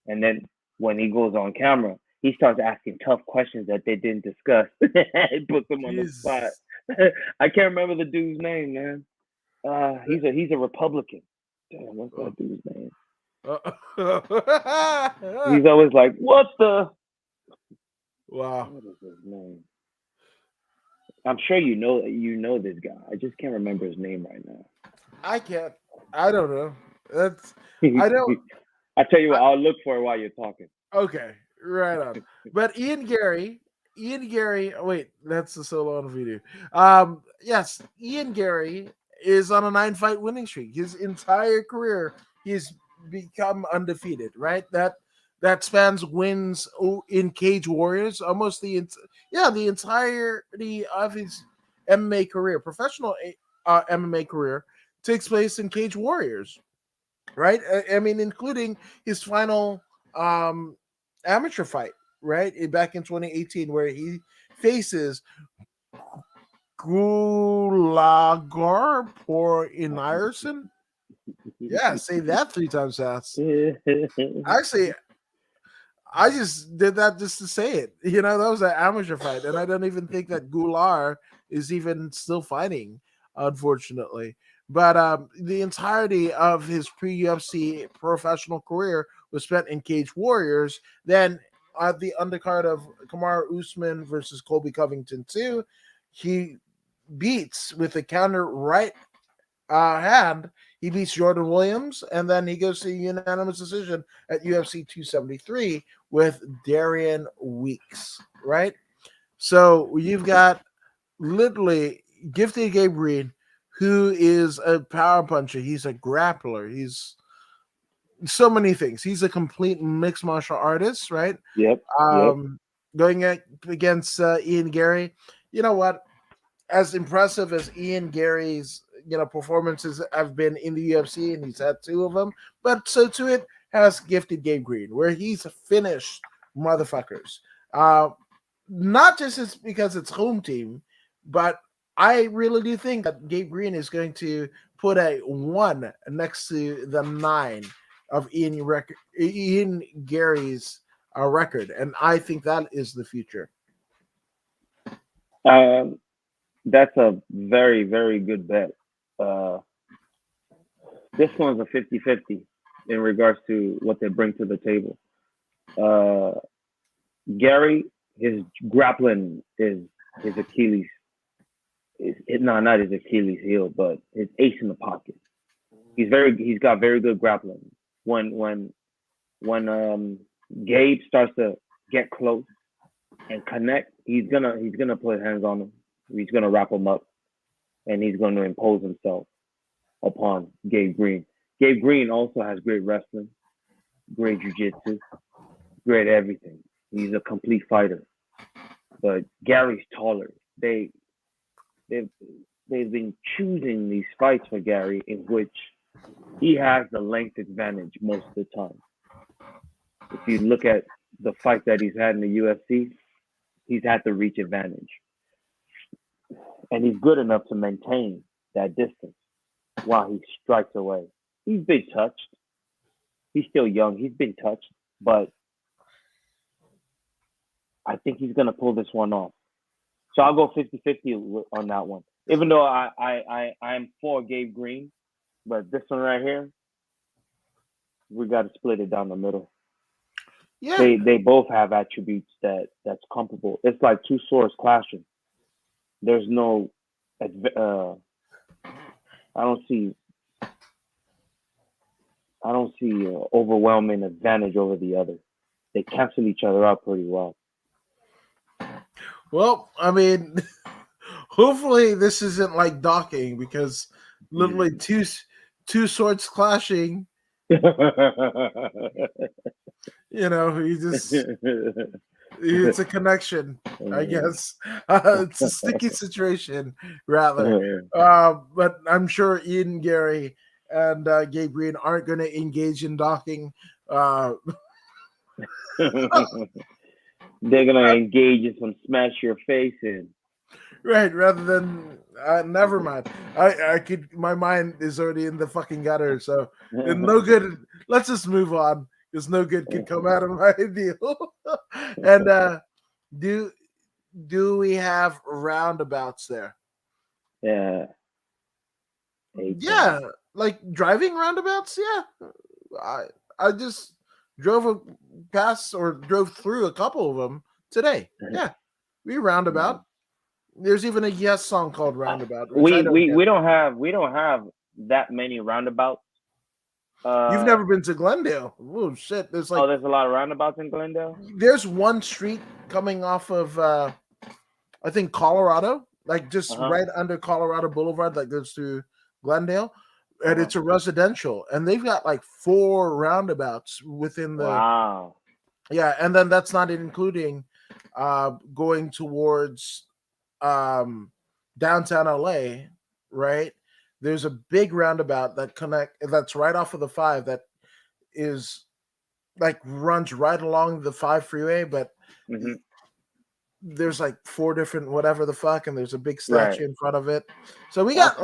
and then when he goes on camera, he starts asking tough questions that they didn't discuss. It puts them on the spot. Jesus. I can't remember the dude's name, man. He's a Republican. Damn, what's that dude's name? He's always like, "What the?" Wow. What is his name? I'm sure you know this guy. I just can't remember his name right now. I can't. I don't know. That's. I don't. I tell you what, I'll look for it while you're talking. Okay, right on. But Ian Gary. Wait, that's the solo on video. Yes, Ian Gary is on a 9-fight winning streak. His entire career, he's become undefeated. Right. That spans wins in Cage Warriors. Almost the entirety of his MMA career, professional MMA career, takes place in Cage Warriors. Right. I mean, including his final um amateur fight, right? Back in 2018, where he faces Gulagar Poor Inierson. Yeah, say that 3 times fast. Actually, I just did that just to say it. That was an amateur fight, and I don't even think that Goulart is even still fighting, unfortunately. But the entirety of his pre-UFC professional career was spent in Cage Warriors. Then at the undercard of Kamaru Usman versus Colby Covington 2, he beats with a counter right hand. He beats Jordan Williams, and then he goes to a unanimous decision at UFC 273 with Darian Weeks, right? So you've got literally Gifted Gabe Green, who is a power puncher. He's a grappler. He's so many things. He's a complete mixed martial artist, right? Yep. Going against Ian Gary. You know what? As impressive as Ian Gary's performances have been in the UFC, and he's had 2 of them, but so to it has Gifted Gabe Green, where he's finished motherfuckers. Uh, Not just because it's home team, but I really do think that Gabe Green is going to put a 1 next to the 9 of Ian Gary's record, and I think that is the future. That's a very, very good bet. Uh, this one's a 50-50 in regards to what they bring to the table. Uh, Gary, his grappling is his Achilles. Not his Achilles heel, but his ace in the pocket. He's got very good grappling. When Gabe starts to get close and connect, he's gonna put hands on him. He's gonna wrap him up, and he's gonna impose himself upon Gabe Green. Gabe Green also has great wrestling, great jiu-jitsu, great everything. He's a complete fighter. But Gary's taller. They've been choosing these fights for Gary in which he has the length advantage most of the time. If you look at the fight that he's had in the UFC, he's had the reach advantage, and he's good enough to maintain that distance while he strikes away. He's been touched. He's still young. He's been touched, but I think he's gonna pull this one off. So I'll go 50-50 on that one. Even though I'm for Gabe Green, but this one right here, we got to split it down the middle. Yeah, They both have attributes that's comparable. It's like two swords clashing. There's no, I don't see overwhelming advantage over the other. They cancel each other out pretty well. well, I mean, hopefully this isn't like docking, because literally two swords clashing. It's a connection, I guess. It's a sticky situation, rather. But I'm sure Ian Gary and Gabe Green aren't going to engage in docking. They're gonna engage in some smash your face in. Right, rather than never mind. I could. My mind is already in the fucking gutter, so no good. Let's just move on, because no good could come out of my deal. And do we have roundabouts there? Yeah. Yeah, like driving roundabouts. Yeah, I just drove through a couple of them today. Yeah, we roundabout. There's even a Yes song called Roundabout. Which We don't have that many roundabouts. You've never been to Glendale? Oh shit! There's a lot of roundabouts in Glendale. There's one street coming off of I think Colorado, like just right under Colorado Boulevard, that goes through Glendale, and it's a residential, and they've got like 4 roundabouts within the. Wow. Yeah, and then that's not including going towards downtown LA, right? There's a big roundabout that's right off of the 5 that is like runs right along the 5 freeway, but there's like 4 different whatever the fuck, and there's a big statue in front of it. So we got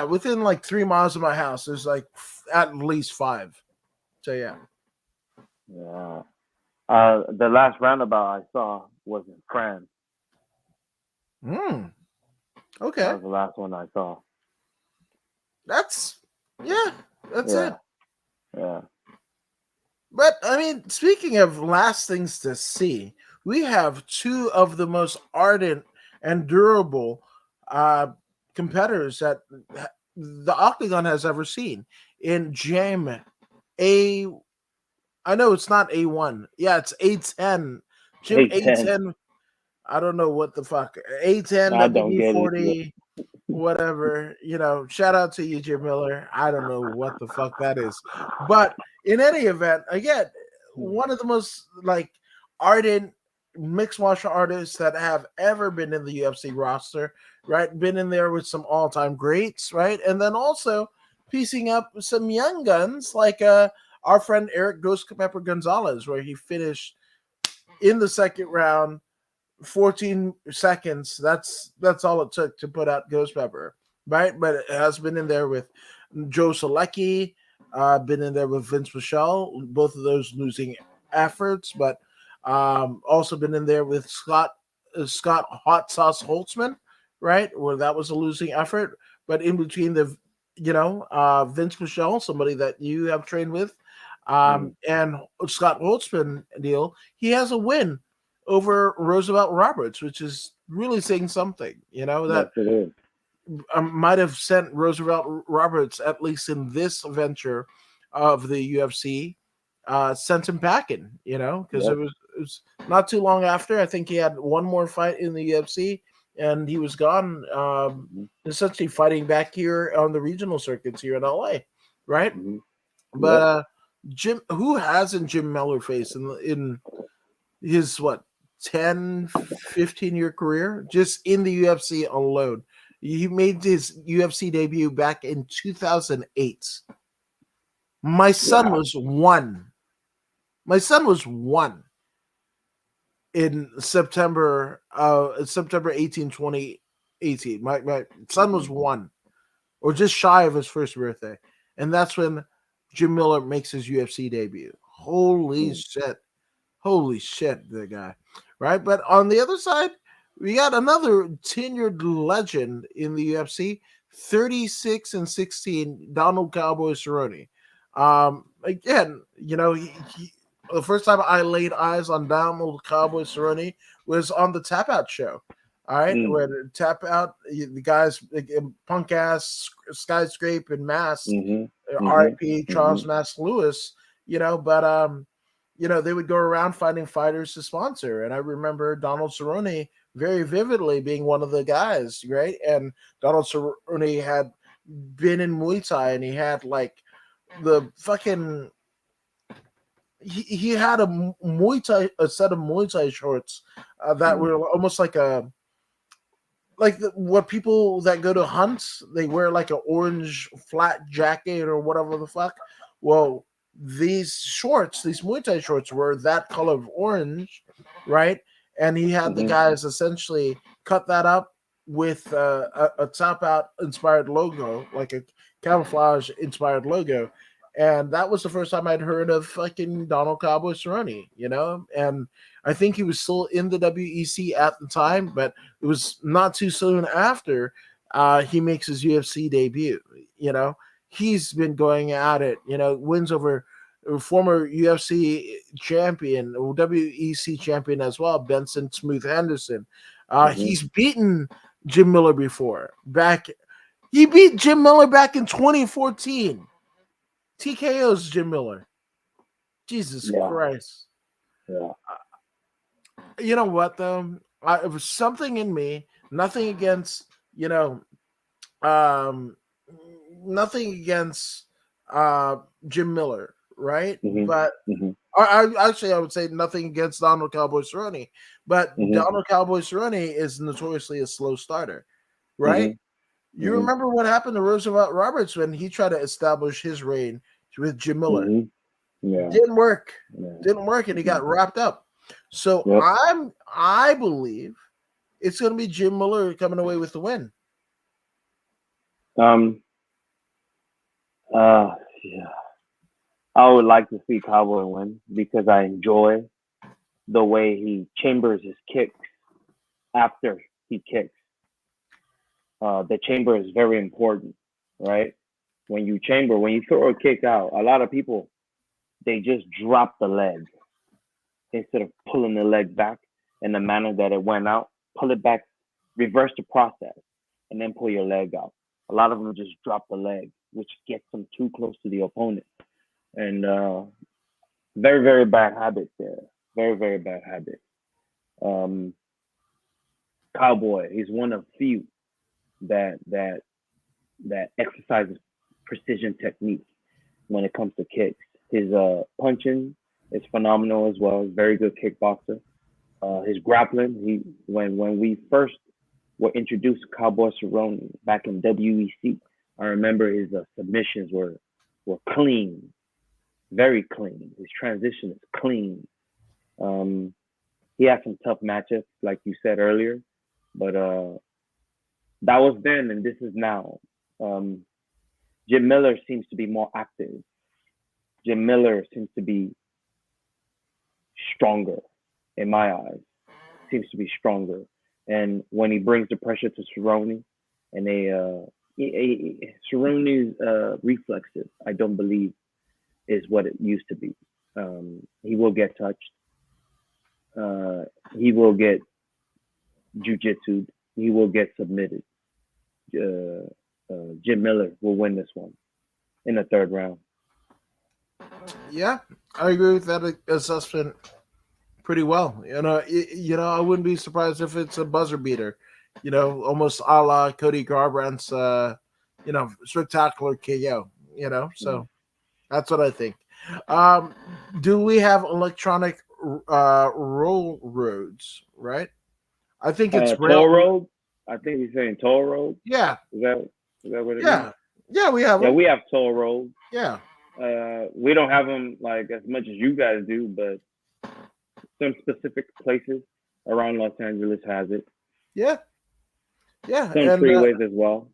within like 3 miles of my house, there's like at least 5. So yeah. Yeah. The last roundabout I saw was in France. Okay. That was the last one I saw. That's it. Yeah. But I mean, speaking of last things to see, we have 2 of the most ardent and durable competitors that the Octagon has ever seen in Jim I know it's not A1. Yeah, it's A10. Jim A10. I don't know what the fuck. A10, WD40, whatever. Shout out to you, Jim Miller. I don't know what the fuck that is. But in any event, again, one of the most like ardent mixed martial artists that have ever been in the UFC roster, right? Been in there with some all-time greats, right? And then also piecing up some young guns like our friend Eric Ghost Pepper Gonzalez, where he finished in the second round, 14 seconds. That's all it took to put out Ghost Pepper, right? But it has been in there with Joe Solecki, been in there with Vince Michelle, both of those losing efforts, but also been in there with Scott Hot Sauce Holtzman, right? Where that was a losing effort. But in between the Vince Michelle, somebody that you have trained with, and Scott Holtzman deal, he has a win over Roosevelt Roberts, which is really saying something, that might have sent Roosevelt Roberts, at least in this venture of the UFC, sent him packing, because it was not too long after. I think he had one more fight in the UFC, and he was gone, essentially fighting back here on the regional circuits here in LA, right? But Jim, who hasn't Jim Miller faced in his 10, 15-year career just in the UFC alone? He made his UFC debut back in 2008. My son was 1. My son was 1 in September 18, 2018. My son was 1 or just shy of his first birthday. And that's when Jim Miller makes his UFC debut. Holy Mm. shit. Holy shit, the guy. Right? But on the other side, we got another tenured legend in the UFC, 36-16, Donald Cowboy Cerrone. Again, the first time I laid eyes on Donald Cowboy Cerrone was on the Tap Out show. All right, Mm. where Tap Out, the guys, punk ass skyscraper and mask, Mhm. Mhm. R.I.P. Charles Mhm. Mask Lewis, but they would go around finding fighters to sponsor. And I remember Donald Cerrone very vividly being one of the guys, right? And Donald Cerrone had been in Muay Thai and he had like the fucking he had a set of Muay Thai shorts that were Mm. almost what people that go to hunts, they wear like an orange flat jacket or whatever the fuck. Well, these Muay Thai shorts were that color of orange, right? And he had the Mhm. guys essentially cut that up with a top out inspired logo, like a camouflage inspired logo. And that was the first time I'd heard of fucking Donald Cowboy Cerrone, And I think he was still in the WEC at the time, but it was not too soon after he makes his UFC debut. You know, he's been going at it. Wins over former UFC champion, or WEC champion as well, Benson Smooth Henderson. Mhm. He's beaten Jim Miller before. He beat Jim Miller back in 2014. TKO's Jim Miller. Jesus Yeah. Christ. Yeah. You know what though? It was something in me. Nothing against you know um nothing against uh Jim Miller, right? Mhm. But Mhm. I would say nothing against Donald Cowboy Cerrone, but Mhm. Donald Cowboy Cerrone is notoriously a slow starter, right? Mhm. You Mhm. remember what happened to Roosevelt Roberts when he tried to establish his reign with Jim Miller? Mhm. Yeah. Didn't work. Yeah. Didn't work, and he got Mhm. wrapped up. So Yep. I believe it's going to be Jim Miller coming away with the win. Um. Yeah. I would like to see Cowboy win because I enjoy the way he chambers his kicks after he kicks. The chamber is very important, right? When you throw a kick out, a lot of people they just drop the leg instead of pulling the leg back in the manner that it went out. Pull it back, reverse the process, and then pull your leg out. A lot of them just drop the leg, which gets them too close to the opponent, and very very bad habit there. Very very bad habit. Um, Cowboy, he's one of few that that that exercises precision technique when it comes to kicks. His punching is phenomenal as well. He's a very good kickboxer. His grappling, when we first were introduced to Cowboy Cerrone back in WEC, I remember his submissions were clean, very clean. His transition is clean. Um, he had some tough matchups, like you said earlier, but that was then, and this is now. Um, Jim Miller seems to be more active. Jim Miller seems to be stronger in my eyes. Seems to be stronger, and when he brings the pressure to Cerrone, and Cerrone's reflexes, I don't believe is what it used to be. He will get touched. Uh, he will get jujitsu. He will get submitted. Uh, Jim Miller will win this one in the third round. Yeah, I agree with that assessment pretty well. I wouldn't be surprised if it's a buzzer beater. Almost a la Cody Garbrandt's, spectacular KO. Mm. So that's what I think. Um, do we have electronic roll roads? Right. I think it's Toll rail. road. I think he's saying toll road. Yeah, Is that what it means? yeah, yeah. We have Yeah, them. we have toll road. Yeah. We don't have them like as much as you guys do, but some specific places around Los Angeles has it. Yeah, yeah, Some freeways as well.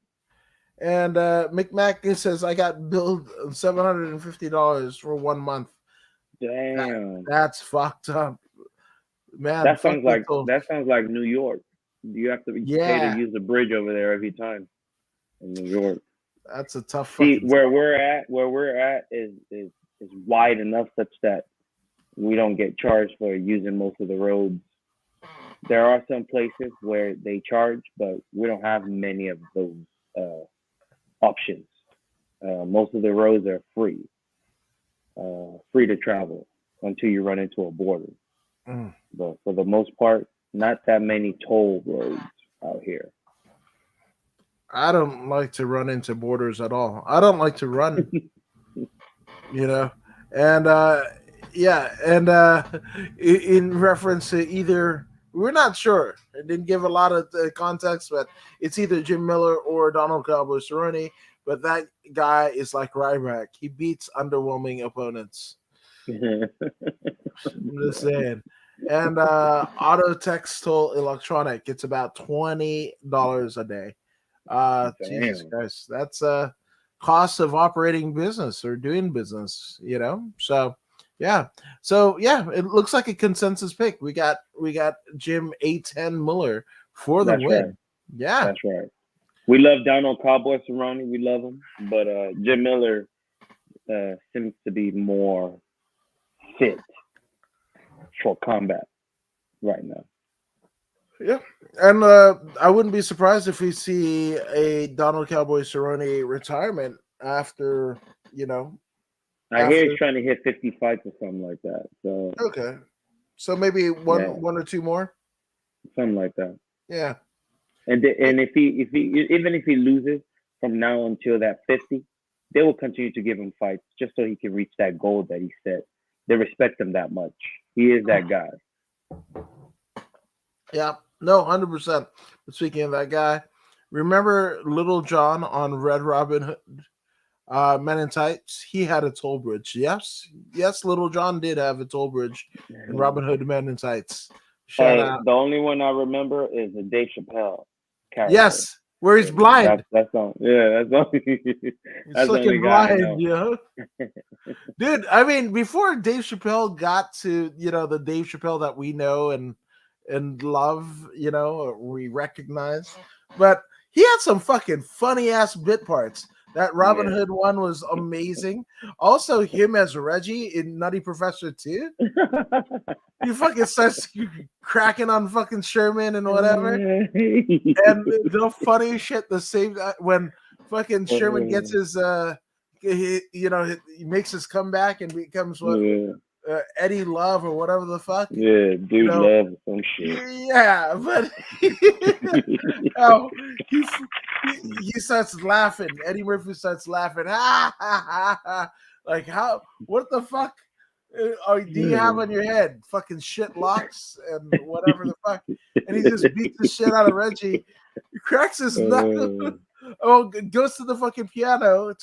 and McMack says I got billed $750 for 1 month. Damn, That's fucked up, man. that Fuck sounds the like toll. that sounds like New York. You have to pay to Yeah, use the bridge over there every time in New York. that's a tough See fucking. where we're at is wide enough such that we don't get charged for using most of the roads. There are some places where they charge, but we don't have many of those uh, options. Most of the roads are free to travel until you run into a border. Mm. But for the most part, not that many toll roads out here. I don't like to run into borders at all. I don't like to run, you know. And yeah, and in reference to either, we're not sure. It didn't give a lot of context, but it's either Jim Miller or Donald Cowboy Cerrone. But that guy is like Ryback. He beats underwhelming opponents. I'm just saying. And auto textile electronic, it's about $20 a day. Jesus Damn. Christ, that's cost of operating business or doing business, you know. So yeah, it looks like a consensus pick. We got Jim A10 Muller for the That's right. win. Yeah, That's right. We love Donald Cowboy Cerrone. We love him, but Jim Miller seems to be more fit for combat right now. yeah, and I wouldn't be surprised if we see a Donald Cowboy Cerrone retirement after, you know, I hear after. he's trying to hit 50 fights or something like that. So Okay, so maybe yeah, one or two more. something like that. Yeah, And if he even if he loses from now until that 50, they will continue to give him fights just so he can reach that goal that he set. They respect him that much. He is that guy. yeah, no, 100%. Speaking of that guy, remember Little John on Red Robin Hood? Men in Tights, he had a toll bridge. Yes, Little John did have a toll bridge in Robin Hood Men in Tights. Shout Hey, out. the only one I remember is the Dave Chappelle character. Yes, where he's blind. That's all. Yeah, that's all. He's That's the fucking only guy I blind, know. you know? Dude, I mean, before Dave Chappelle got to, the Dave Chappelle that we know and love, or we recognize, but he had some fucking funny ass bit parts. That Robin Yeah. Hood one was amazing. Also, him as Reggie in Nutty Professor 2. He fucking starts cracking on fucking Sherman and whatever. And the funny shit, the same when fucking Sherman gets his he makes his comeback and becomes what, Yeah, Eddie Love or whatever the fuck, yeah, you dude, know. love some shit. Yeah, but oh, he, he starts laughing. Eddie Murphy starts laughing. Ha ha ha ha! Like, how? What the fuck? Do you have on your head? Fucking shit locks and whatever the fuck. And he just beats the shit out of Reggie. He cracks his knuckle. Oh, goes to the fucking piano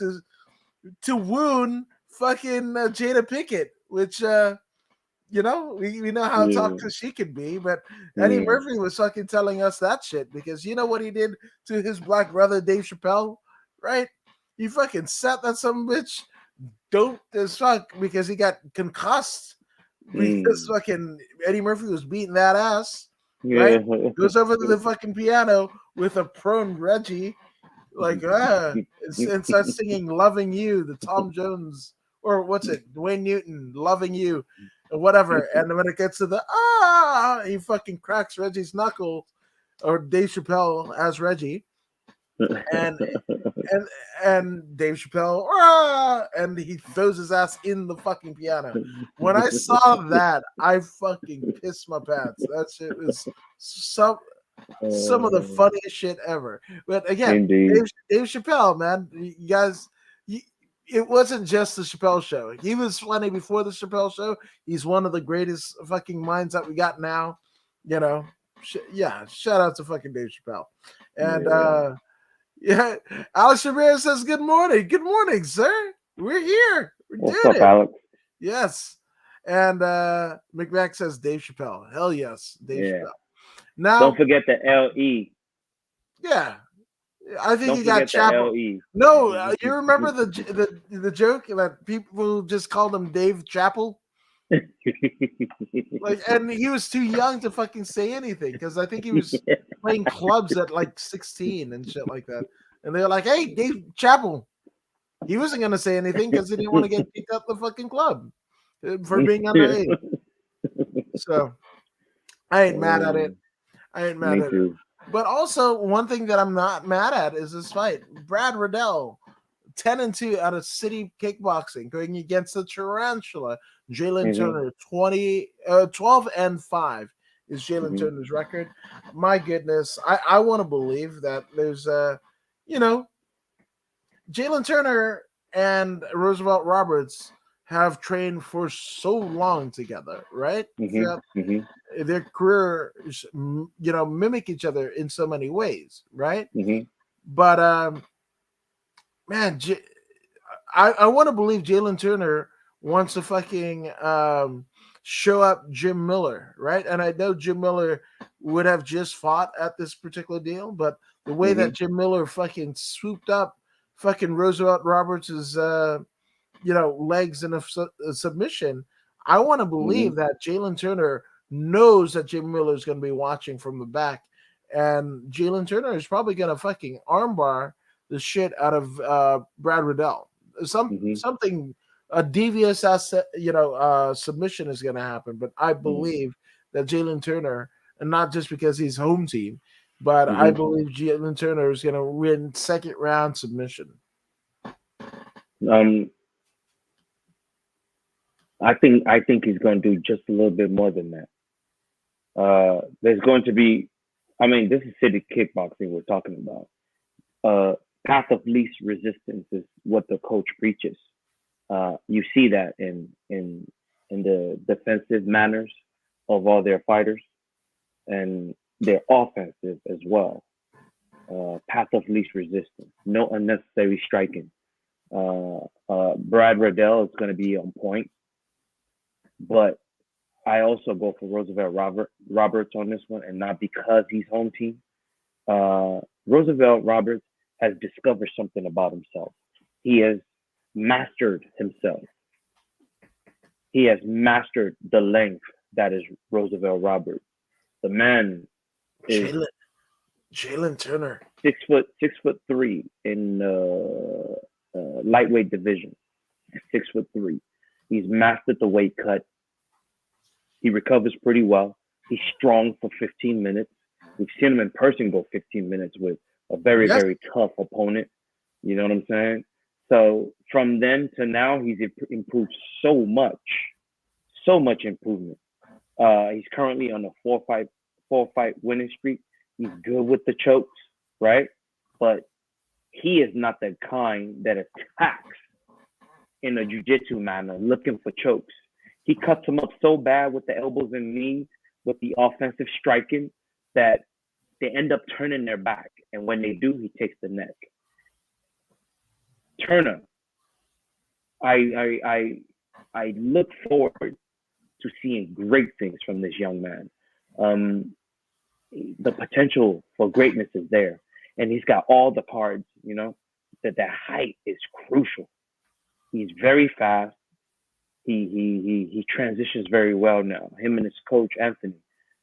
to wound fucking Jada Pinkett, which we know how Yeah, toxic she can be, but Eddie yeah. Murphy was fucking telling us that shit because you know what he did to his black brother Dave Chappelle, right? He fucking set that some bitch dope as fuck because he got concussed because fucking Eddie Murphy was beating that ass, Yeah. right? Goes over to the fucking piano with a prone Reggie, like and starts singing "Loving You," the Tom Jones, or what's it, Dwayne Newton, "Loving You," or whatever. And when it gets to the he fucking cracks Reggie's knuckle, or Dave Chappelle as Reggie, and and and Dave Chappelle, and he throws his ass in the fucking piano. When I saw that, I fucking pissed my pants. That shit was some of the funniest shit ever. But again, Indeed. Dave Chappelle, man, you guys, it wasn't just the Chappelle show. He was funny before the Chappelle show. He's one of the greatest fucking minds that we got now. You know, shout out to fucking Dave Chappelle. And yeah, Alex Ramirez says, "Good morning, sir. We're here. We're What's doing up, it. Alex? Yes. And McMack says Dave Chappelle. Hell yes, Dave Yeah. Chappelle. Don't Now, forget the LE. yeah, I think Don't he got forget the Chapel. LE. No, you remember the joke that people just called him Dave Chappell? Like, and he was too young to fucking say anything because I think he was playing clubs at like 16 and shit like that. And they were like, "Hey, Dave Chappell." He wasn't gonna say anything because he didn't want to get kicked out the fucking club for being underage. So I ain't mad at it. I ain't mad Me at it. too. But also, one thing that I'm not mad at is this fight. Brad Riddell, 10-2 out of City Kickboxing, going against the Tarantula, Jalen Hmm. Turner, 12-5 is Jalen Hmm. Turner's record. My goodness, I want to believe that there's you know, Jalen Turner and Roosevelt Roberts have trained for so long together, right? Hmm. Throughout Hmm. their careers, mimic each other in so many ways, right? Hmm. But man, I want to believe Jalen Turner wants to fucking show up Jim Miller, right? And I know Jim Miller would have just fought at this particular deal, but the way Hmm. that Jim Miller fucking swooped up fucking Roosevelt Roberts's legs in a submission, I want to Hmm. believe that Jalen Turner knows that Jim Miller is going to be watching from the back, and Jalen Turner is probably going to fucking armbar the shit out of Brad Riddell. Hmm. Something a devious submission is going to happen, but I believe that Jalen Turner, and not just because he's home team, but I Hmm. believe Jalen Turner is going to win second round submission. Um, I think he's going to do just a little bit more than that. There's going to be, I mean, this is city kickboxing we're talking about. Path of least resistance is what the coach preaches. You see that in the defensive manners of all their fighters and their offensive as well. Path of least resistance, no unnecessary striking. Brad Riddell is going to be on point, but I also go for Roberts on this one, and not because he's home team. Roosevelt Roberts has discovered something about himself. He has mastered himself. He has mastered the length that is Roosevelt Roberts. The man is Jalen Jalen Turner. 6'3" in lightweight division. 6'3". He's mastered the weight cut. He recovers pretty well. He's strong for 15 minutes. We've seen him in person go 15 minutes with a very, Yes. very tough opponent. You know what I'm saying? So from then to now, he's improved so much improvement. He's currently on a four fight winning streak. He's good with the chokes, right? But he is not the kind that attacks in a jiu-jitsu manner, looking for chokes. He cuts them up so bad with the elbows and knees, with the offensive striking, that they end up turning their back. And when they do, he takes the neck. Turner, I look forward to seeing great things from this young man. Um, the potential for greatness is there, and he's got all the cards. You know that height is crucial. He's very fast. He transitions very well now. Him and his coach Anthony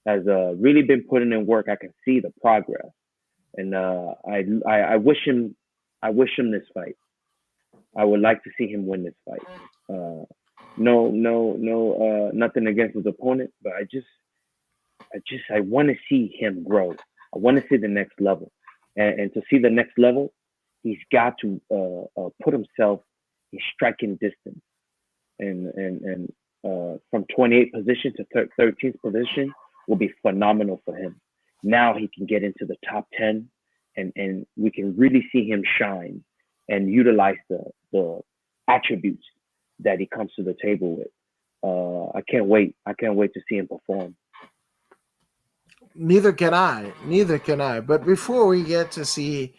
has really been putting in work. I can see the progress, and I wish him this fight. I would like to see him win this fight. No, nothing against his opponent, but I want to see him grow. I want to see the next level, and to see the next level, he's got to put himself in striking distance, and from 28th position to 13th position will be phenomenal for him. Now he can get into the top 10, and we can really see him shine and utilize the attributes that he comes to the table with. I can't wait. I can't wait to see him perform. Neither can I. Neither can I. But before we get to see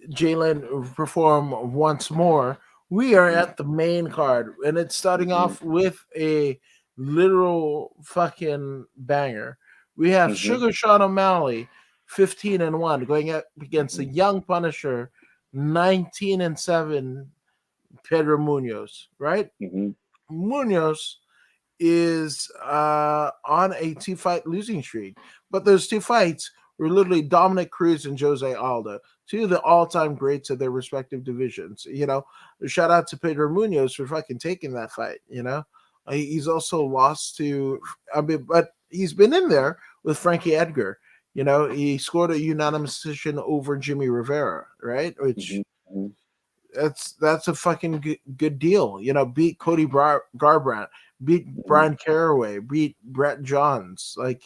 Jalen perform once more, We are at the main card, and it's starting Mhm. off with a literal fucking banger. We have Mhm. Sugar Sean O'Malley, 15-1, going up against the Mhm. young Punisher, 19-7, Pedro Munoz, right? Mhm. Munoz is on a two-fight losing streak, but those two fights were literally Dominic Cruz and Jose Aldo, two of the all-time greats of their respective divisions. Shout out to Pedro Munoz for fucking taking that fight. He's also lost to, but he's been in there with Frankie Edgar. He scored a unanimous decision over Jimmy Rivera, right? Which Mhm. Mhm. that's a fucking good deal. Beat Cody Garbrandt, beat Mhm. Brian Caraway, beat Brett Johns. Like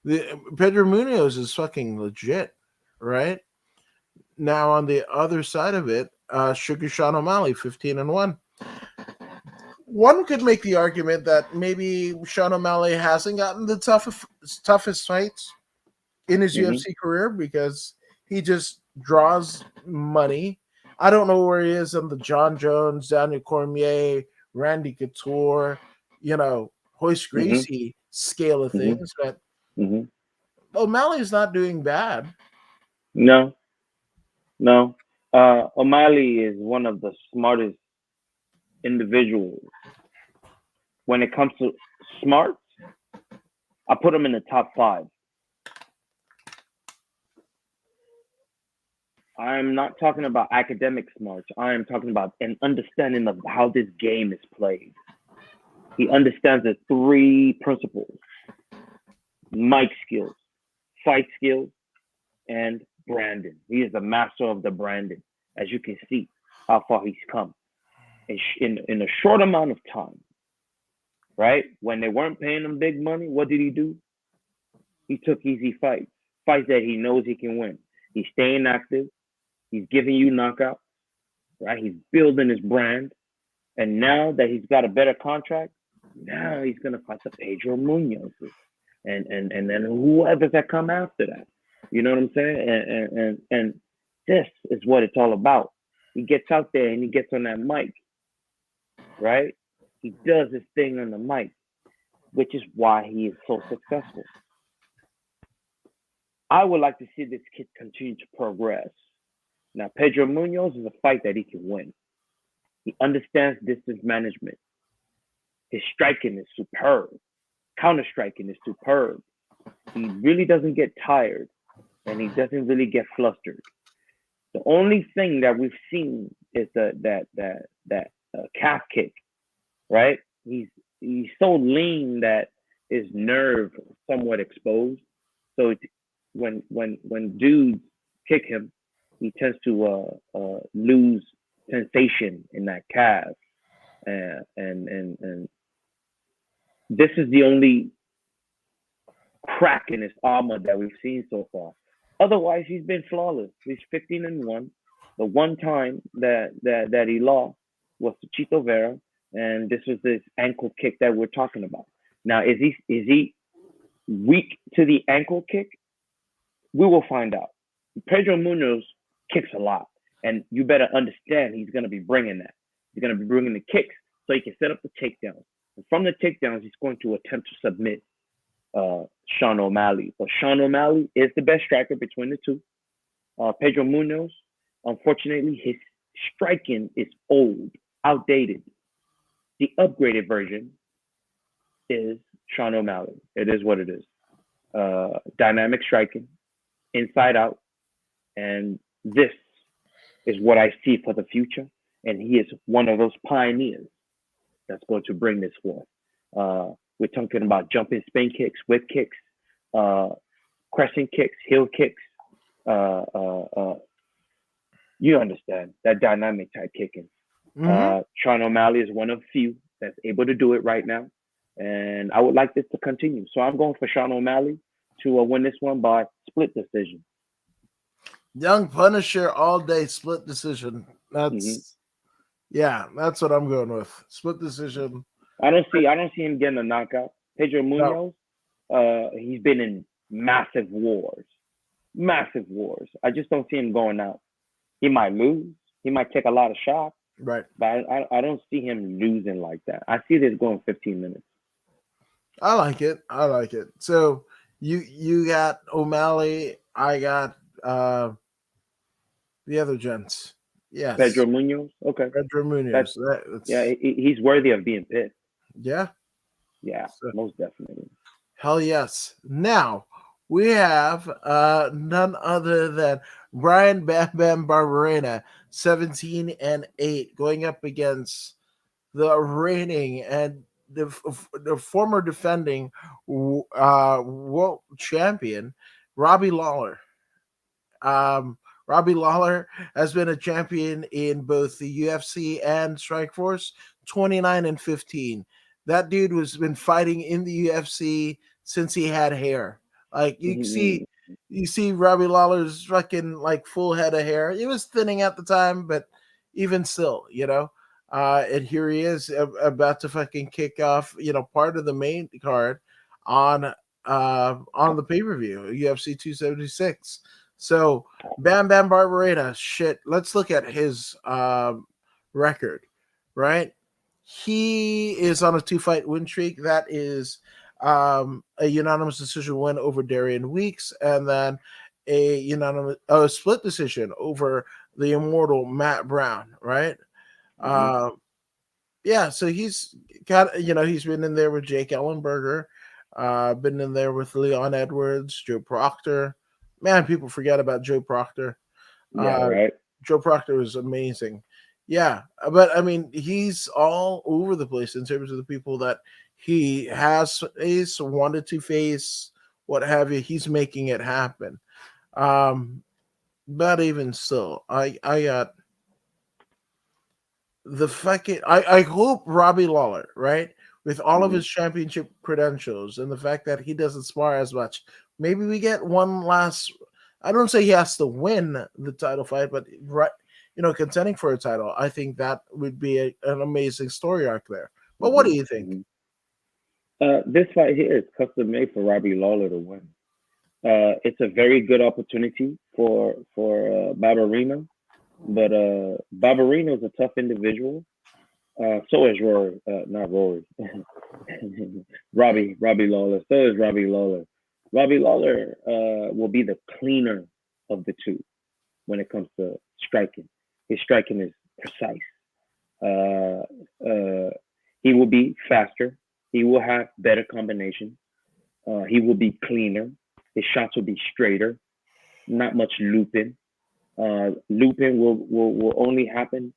Pedro Munoz is fucking legit, right? Now on the other side of it, Sugar Sean O'Malley, 15-1. One could make the argument that maybe Sean O'Malley hasn't gotten the toughest fights in his Mhm. UFC career because he just draws money. I don't know where he is on the John Jones, Daniel Cormier, Randy Couture, Hoist Mhm. Gracie scale of Mhm. things, but Mhm. O'Malley's not doing bad. No, no. O'Malley is one of the smartest individuals. When it comes to smart, I put him in the top 5. I'm not talking about academic smarts. I am talking about an understanding of how this game is played. He understands the 3 principles: mic skills, fight skills, and branding. He is the master of the branding. As you can see, how far he's come in a short amount of time. Right when they weren't paying him big money, what did he do? He took easy fights, fights that he knows he can win. He's staying active. He's giving you knockouts. Right, he's building his brand, and now that he's got a better contract, now he's gonna fight the Pedro Munozes and then whoever that come after that. You know what I'm saying? And this is what it's all about. He gets out there and he gets on that mic, right? He does his thing on the mic, which is why he is so successful. I would like to see this kid continue to progress. Now, Pedro Munoz is a fight that he can win. He understands distance management. His striking is superb. Counter striking is superb. He really doesn't get tired and he doesn't really get flustered. The only thing that we've seen is that calf kick, right? He's so lean that his nerve somewhat exposed. So when dudes kick him, he tends to lose sensation in that calf, and this is the only crack in his armor that we've seen so far. Otherwise, he's been flawless. He's 15-1. The one time that he lost was to Chito Vera, and this was this ankle kick that we're talking about. Now, is he weak to the ankle kick? We will find out. Pedro Munoz kicks a lot, and you better understand he's going to be bringing that. He's going to be bringing the kicks so he can set up the takedowns. And from the takedowns, he's going to attempt to submit Sean O'Malley. But Sean O'Malley is the best striker between the two. Pedro Munoz, unfortunately, his striking is old, outdated. The upgraded version is Sean O'Malley. It is what it is. Dynamic striking, inside out, and this is what I see for the future. And he is one of those pioneers that's going to bring this forth. We're talking about jumping spin kicks, whip kicks, uh, crescent kicks, heel kicks. Uh, uh, uh, you understand that dynamic type kicking. Mm-hmm. Sean O'Malley is one of few that's able to do it right now, and I would like this to continue. So I'm going for Sean O'Malley to win this one by split decision. Young Punisher all day split decision. Hmm. That's what I'm going with. Split decision. I don't see him getting a knockout. Pedro No. Munoz, he's been in massive wars. I just don't see him going out. He might lose. He might take a lot of shots, Right. but I don't see him losing like that. I see this going 15 minutes. I like it. I like it. So you got O'Malley. I got the other gents. Yes, Pedro Munoz, okay, Pedro that's Munoz. yeah, That's he's worthy of being picked. yeah. Yeah, So, most definitely. hell yes. Now we have none other than Brian Bam Bam Barberena, 17-8, going up against the reigning and the former defending world champion Robbie Lawler. Um, Robbie Lawler has been a champion in both the UFC and Strikeforce, 29-15. That dude was been fighting in the UFC since he had hair. Like you see Robbie Lawler's fucking like full head of hair. It was thinning at the time, but even still, and here he is about to fucking kick off, part of the main card on the pay per view, UFC 276. So Bam Bam Barberena, shit. Let's look at his record, right? He is on a 2-fight win streak. That is a unanimous decision win over Darian Weeks, and then a split decision over the immortal Matt Brown, right? Hmm. Uh, yeah, so he's got he's been in there with Jake Ellenberger, been in there with Leon Edwards, Joe Proctor. Man, people forget about Joe Proctor. Yeah, Uh, right. Joe Proctor is amazing. Yeah, but I mean, he's all over the place in terms of the people that he has faced, wanted to face, what have you. He's making it happen. Um, but even still, I got the fucking I hope Robbie Lawler, right? With all of Hmm. his championship credentials and the fact that he doesn't spar as much, maybe we get one last. I don't say he has to win the title fight, but right, contending for a title. I think that would be an amazing story arc there. But what Hmm. do you think? Hmm. This fight here is custom made for Robbie Lawler to win. It's a very good opportunity for Barberino, but Barberino is a tough individual. So is Rory, not Rory, Robbie Lawler. So is Robbie Lawler. Robbie Lawler will be the cleaner of the two when it comes to striking. His striking is precise. Uh, uh, he will be faster. He will have better combinations. He will be cleaner. His shots will be straighter. Not much looping. Looping will only happen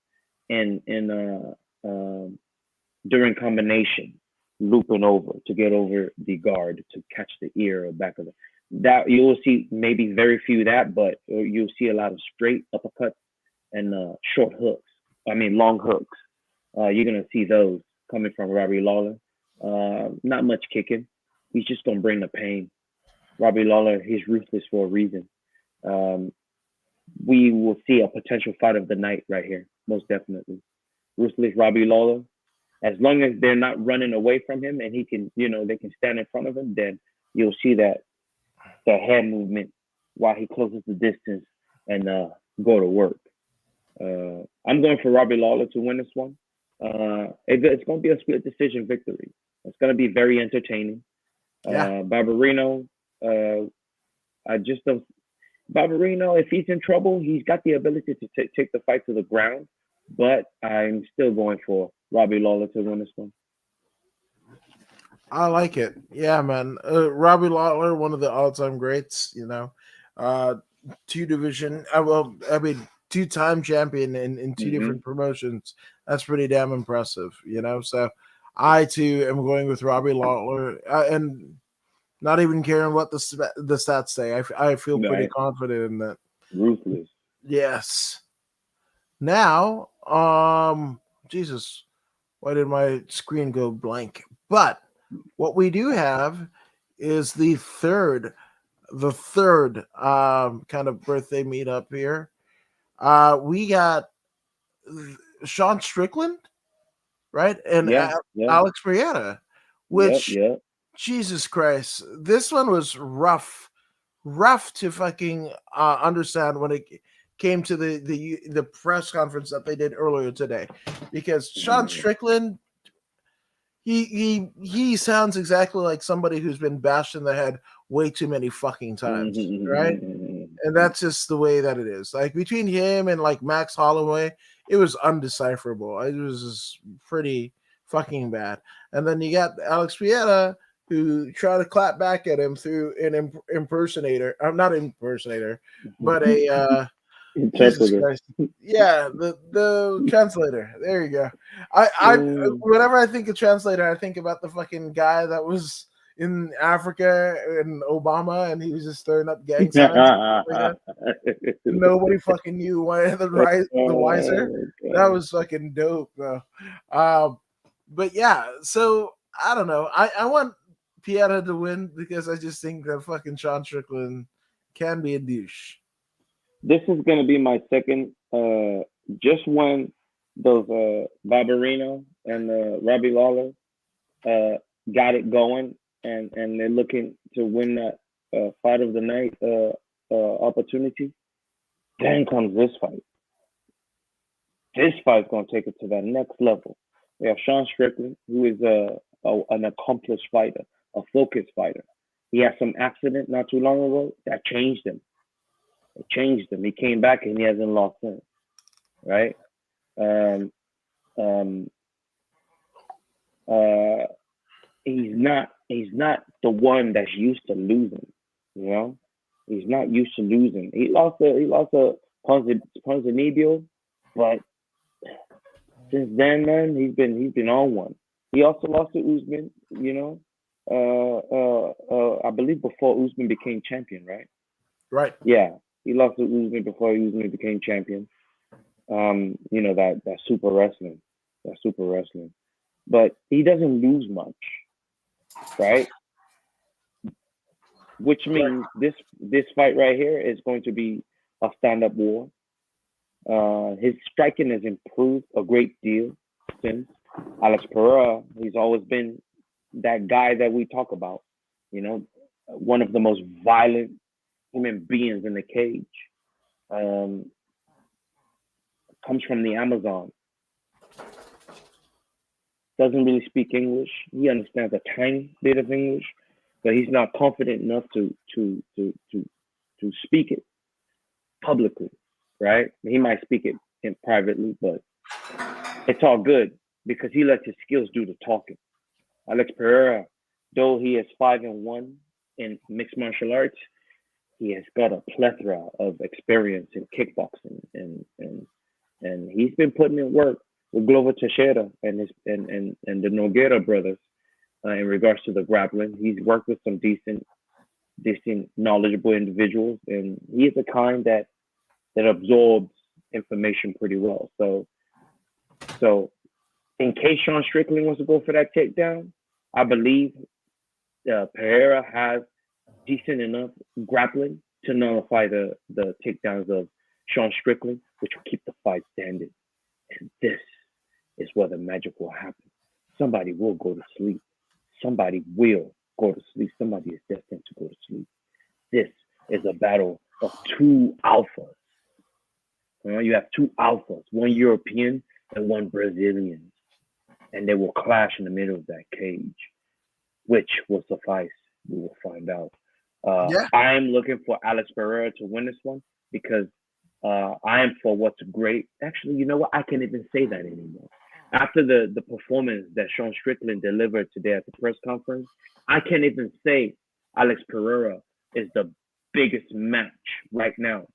in during combination, looping over to get over the guard to catch the ear or back of the. That you will see maybe very few of that, but you'll see a lot of straight uppercuts and short hooks. I mean long hooks. You're gonna see those coming from Robbie Lawler. Not much kicking. He's just gonna bring the pain. Robbie Lawler, he's ruthless for a reason. Um, we will see a potential fight of the night right here, most definitely. Ruthless Robbie Lawler. As long as they're not running away from him and he can, they can stand in front of him, then you'll see that head movement while he closes the distance and go to work. I'm going for Robbie Lawler to win this one. It's going to be a split decision victory. It's going to be very entertaining. Yeah, Barberino, uh, I just don't. Barberino, if he's in trouble, he's got the ability to take the fight to the ground. But I'm still going for Robbie Lawler to win this one. I like it. Yeah, man. Robbie Lawler, one of the all-time greats. Uh, two division. Well, I mean, two-time champion in two Hmm. different promotions. That's pretty damn impressive. So I too am going with Robbie Lawler, and not even caring what the stats say. I feel pretty Right. confident in that. Ruthless. Yes. Now, Jesus, why did my screen go blank? But what we do have is the third kind of birthday meetup here. We got Sean Strickland, right, and Yeah. Yeah. Alex Marietta, Yep. which Yep. Jesus Christ, this one was rough to fucking understand when it came to the press conference that they did earlier today, because Sean Strickland, he sounds exactly like somebody who's been bashed in the head way too many fucking times, right? And that's just the way that it is. Like between him and like Max Holloway, it was undecipherable. It was just pretty fucking bad. And then you got Alex Pieta, who tried to clap back at him through an impersonator. I'm not impersonator, but a Jesus Christ. Yeah, the translator. There you go. I whenever I think of translator, I think about the fucking guy that was in Africa and Obama, and he was just throwing up gang signs. Nobody fucking knew why the wiser. That was fucking dope, bro. But yeah, so I don't know. I want Pieta to win because I just think that fucking Sean Strickland can be a douche. This is gonna be my second. Just when those Barbarino and Robbie Lawler got it going, and they're looking to win that fight of the night opportunity, then comes this fight. This fight's gonna take it to that next level. We have Sean Strickland, who is an accomplished fighter, a focused fighter. He had some accident not too long ago that changed him. It changed him. He came back and he hasn't lost since, right? Um, um, he's not the one that's used to losing, you know. He's not used to losing. He lost a Ponzinibbio, but since then, man, he's been on one. He also lost to Usman, you know. I believe before Usman became champion, right? Right. Yeah, he lost to Usman before Usman became champion. You know that super wrestling, but he doesn't lose much, right? Which means this fight right here is going to be a stand-up war. His striking has improved a great deal since Alex Pereira. He's always been that guy that we talk about, you know, one of the most violent human beings in the cage. Comes from the Amazon. Doesn't really speak English. He understands a tiny bit of English, but he's not confident enough to speak it publicly, right? He might speak it in privately, but it's all good because he lets his skills do the talking. Alex Pereira, though he is 5-1 in mixed martial arts, he has got a plethora of experience in kickboxing, and he's been putting in work with Glover Teixeira and the Nogueira brothers in regards to the grappling. He's worked with some decent, knowledgeable individuals, and he's the kind that absorbs information pretty well. So in case Sean Strickland wants to go for that takedown, I believe Pereira has decent enough grappling to nullify the takedowns of Sean Strickland, which will keep the fight standing. And this is where the magic will happen. Somebody will go to sleep. Somebody will go to sleep. Somebody is destined to go to sleep. This is a battle of two alphas. You have two alphas, one European and one Brazilian, and they will clash in the middle of that cage. Which will suffice? We will find out. I am looking for Alex Pereira to win this one because I am for what's great. Actually, you know what? I can't even say that anymore. After the performance that Sean Strickland delivered today at the press conference, I can't even say Alex Pereira is the biggest match right now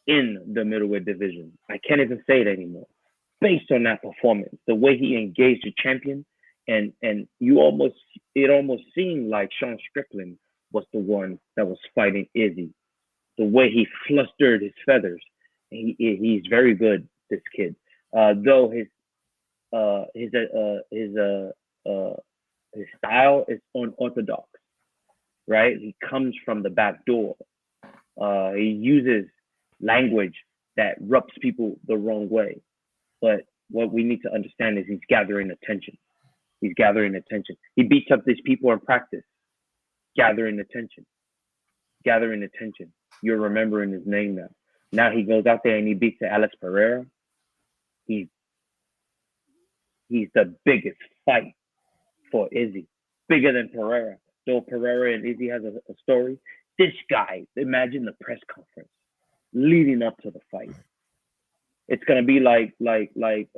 in the middleweight division. I can't even say it anymore. Based on that performance, the way he engaged the champion, and it almost seemed like Sean Strickland was the one that was fighting Izzy. The way he flustered his feathers, he's very good. This kid, though his style is unorthodox, right? He comes from the back door. He uses language that rubs people the wrong way. But what we need to understand is he's gathering attention. He's gathering attention. He beats up these people in practice, gathering attention. You're remembering his name now. Now he goes out there and he beats Alex Pereira. He's he's the biggest fight for Izzy, bigger than Pereira. Though Pereira and Izzy has a story. This guy, imagine the press conference leading up to the fight. It's gonna be like Ringling,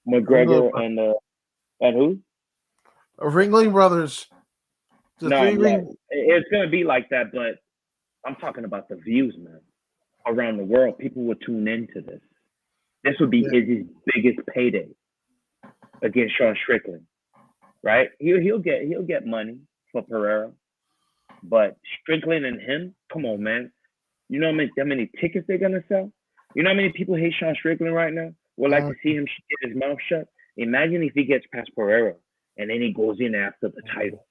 McGregor and who? Ringling Brothers, the No, three like ring. it's gonna be like that, but I'm talking about the views, man. Around the world, people would tune into this. This would be Yeah. Izzy's biggest payday against Sean Strickland, right? He'll get money for Pereira, but Strickland and him, come on, man. You know how many tickets they're gonna sell? You know how many people hate Sean Strickland right now? Would like Mm, to see him get his mouth shut. Imagine if he gets past Pereira and then he goes in after the title.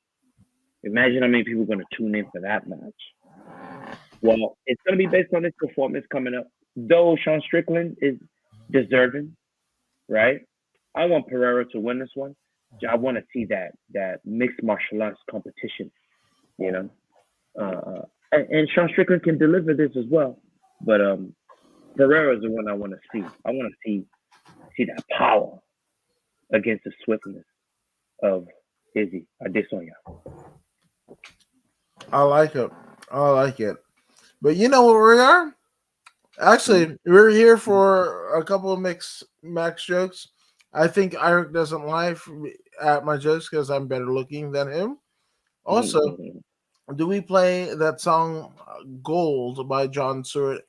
Imagine how many people are gonna tune in for that match. Well, it's gonna be based on his performance coming up. Though Sean Strickland is deserving, right? I want Pereira to win this one. I want to see that mixed martial arts competition, you know. And Sean Strickland can deliver this as well. But Pereira is the one I want to see. I want to see that power against the swiftness of Izzy Adesanya. I like it. I like it. But you know what we are? Actually, we're here for a couple of max jokes. I think Eric doesn't laugh at my jokes because I'm better looking than him. Also, Mm-hmm. do we play that song "Gold" by John Stewart?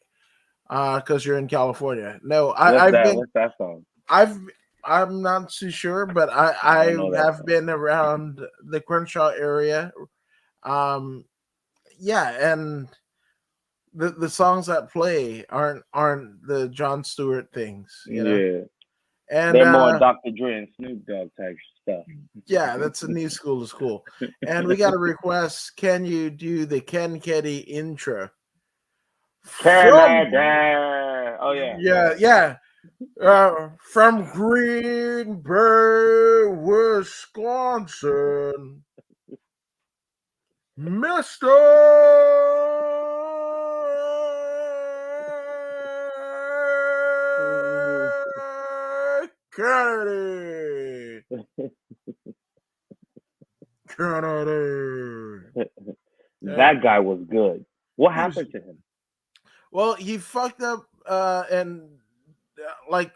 Because you're in California. No, What's I've that? been, What's that song? I've, I'm not too sure, but I I don't know that have song. been around the Crenshaw area. Um, yeah, and the songs that play aren't the John Stewart things, you know. Yeah, And they're more Dr. Dre and Snoop Dogg type stuff. yeah, that's a new school to school. And we got a request. Can you do the Ken Keddy intro from? Canada. Oh yeah, Yeah, yeah. From Green Bay, Wisconsin, Mister Kennedy. Kennedy. Yeah. that guy was good. What He was happened to him? well. He fucked up, and like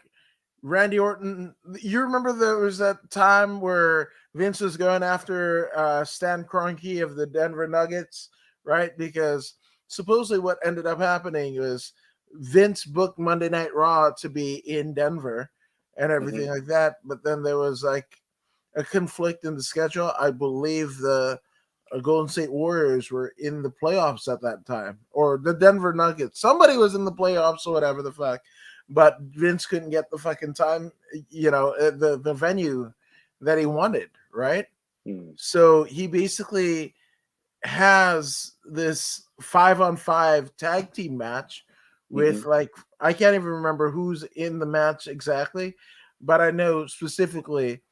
Randy Orton. You remember there was that time where Vince was going after Stan Kroenke of the Denver Nuggets, right? Because supposedly what ended up happening was Vince booked Monday Night Raw to be in Denver and everything Hmm. like that, but then there was like a conflict in the schedule. I believe the Golden State Warriors were in the playoffs at that time, or the Denver Nuggets. Somebody was in the playoffs or whatever the fuck, but Vince couldn't get the fucking time, the venue that he wanted, right? Mm. So he basically has this 5-on-5 tag team match Hmm. with like I can't even remember who's in the match exactly, but I know specifically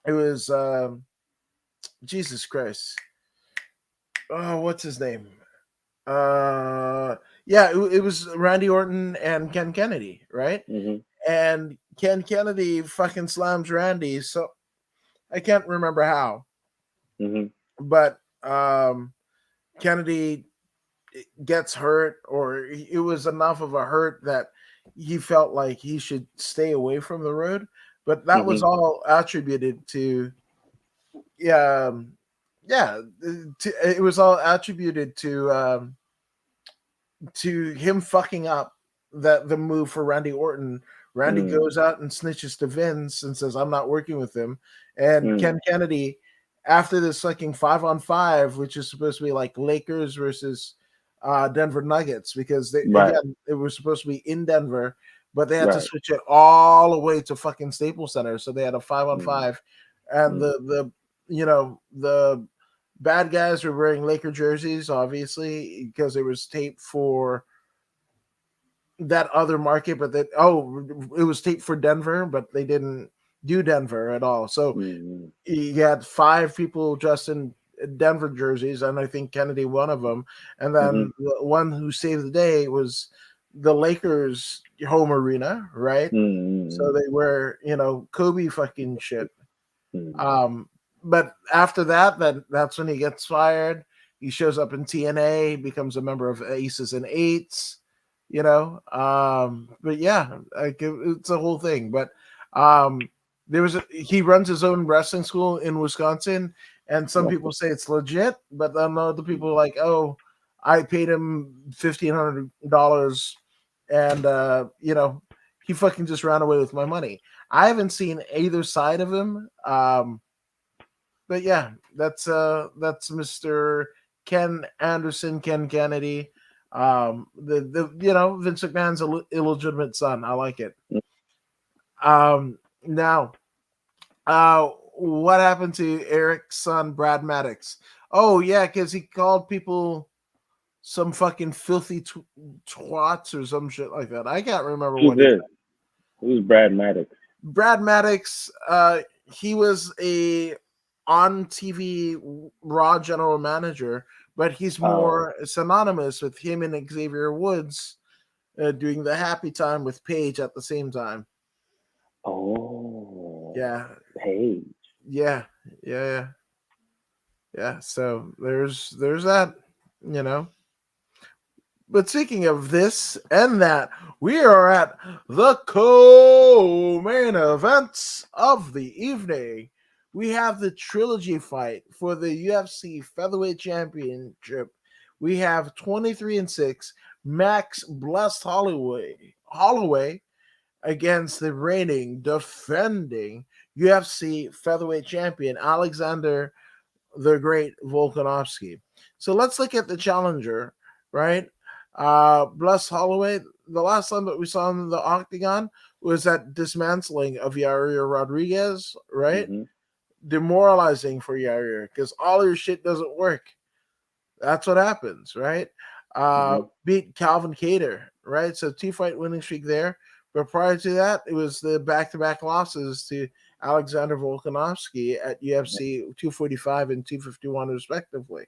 it was Jesus Christ. Oh, what's his name? Yeah, it was Randy Orton and Ken Kennedy, right? Hmm. And Ken Kennedy fucking slams Randy. So I can't remember how, Hmm. but Kennedy gets hurt, or it was enough of a hurt that he felt like he should stay away from the road. But that was Hmm. all attributed to, yeah, yeah, it was all attributed to him fucking up the move for Randy Orton. Randy Mm. goes out and snitches to Vince and says, "I'm not working with him." And Mm. Ken Kennedy, after this fucking 5-on-5, which is supposed to be like Lakers versus Denver Nuggets, because Right. it was supposed to be in Denver, but they had to Right. switch it all the way to fucking Staples Center. So they had a five on Mm. five, and Mm. the bad guys were wearing Laker jerseys, obviously, because it was taped for that other market, but it was taped for Denver, but they didn't do Denver at all. So Mm. you had five people dressed in Denver jerseys, and I think Kennedy one of them. And Mm-hmm. then the one who saved the day was the Lakers home arena, right? So Mm-hmm. they wear, Kobe fucking shit. Mm-hmm. Um, but after that, that's when he gets fired. He shows up in TNA, becomes a member of Aces and Eights, But yeah, like it's a whole thing. But um, he runs his own wrestling school in Wisconsin, and some Okay. people say it's legit, but then other people are like, oh, I paid him $1,500, and he fucking just ran away with my money. I haven't seen either side of him. But yeah, that's Mr. Ken Anderson, Ken Kennedy. The Vince McMahon's illegitimate son. I like it. Now, what happened to Eric's son, Brad Maddox? Oh yeah, because he called people some fucking filthy twats or some shit like that. I can't remember Who's what he this? said. Who's Brad Maddox? Brad Maddox, he was a on TV Raw general manager, but he's Oh, more synonymous with him and Xavier Woods doing the happy time with Paige at the same time. oh, Yeah, Paige. yeah, yeah, yeah, yeah. So there's that, you know. But speaking of this and that, we are at the co-main events of the evening. We have the trilogy fight for the UFC Featherweight Championship. We have 23-6 Max Blessed Holloway against the reigning, defending UFC Featherweight Champion Alexander the Great Volkanovski. So let's look at the challenger, right? Bless Holloway, the last time that we saw him in the octagon was that dismantling of Yair Rodriguez, right? Mm-hmm. Demoralizing for Yair because all your shit doesn't work. That's what happens, right? Mm-hmm. Beat Calvin Cater, right? So 2-fight winning streak there. But prior to that, it was the back-to-back losses to Alexander Volkanovski at UFC 245 and 251, respectively,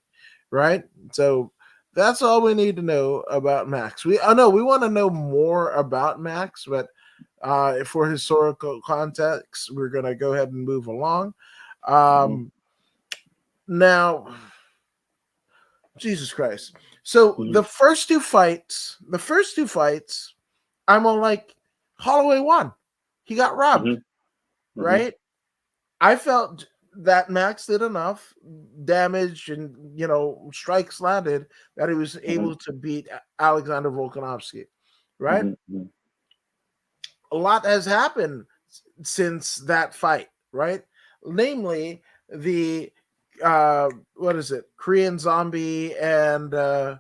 right? So that's all we need to know about Max. I know we want to know more about Max, but for historical context, we're going to go ahead and move along. Mm-hmm. Now, Jesus Christ. So Mm-hmm. the first two fights, I'm all like, Holloway won. He got robbed, Mm-hmm. right? I felt that Max did enough damage and strikes landed that he was Mm-hmm. able to beat Alexander Volkanovski, right? Mm-hmm. A lot has happened since that fight, right? Namely, the what is it? Korean Zombie and Brian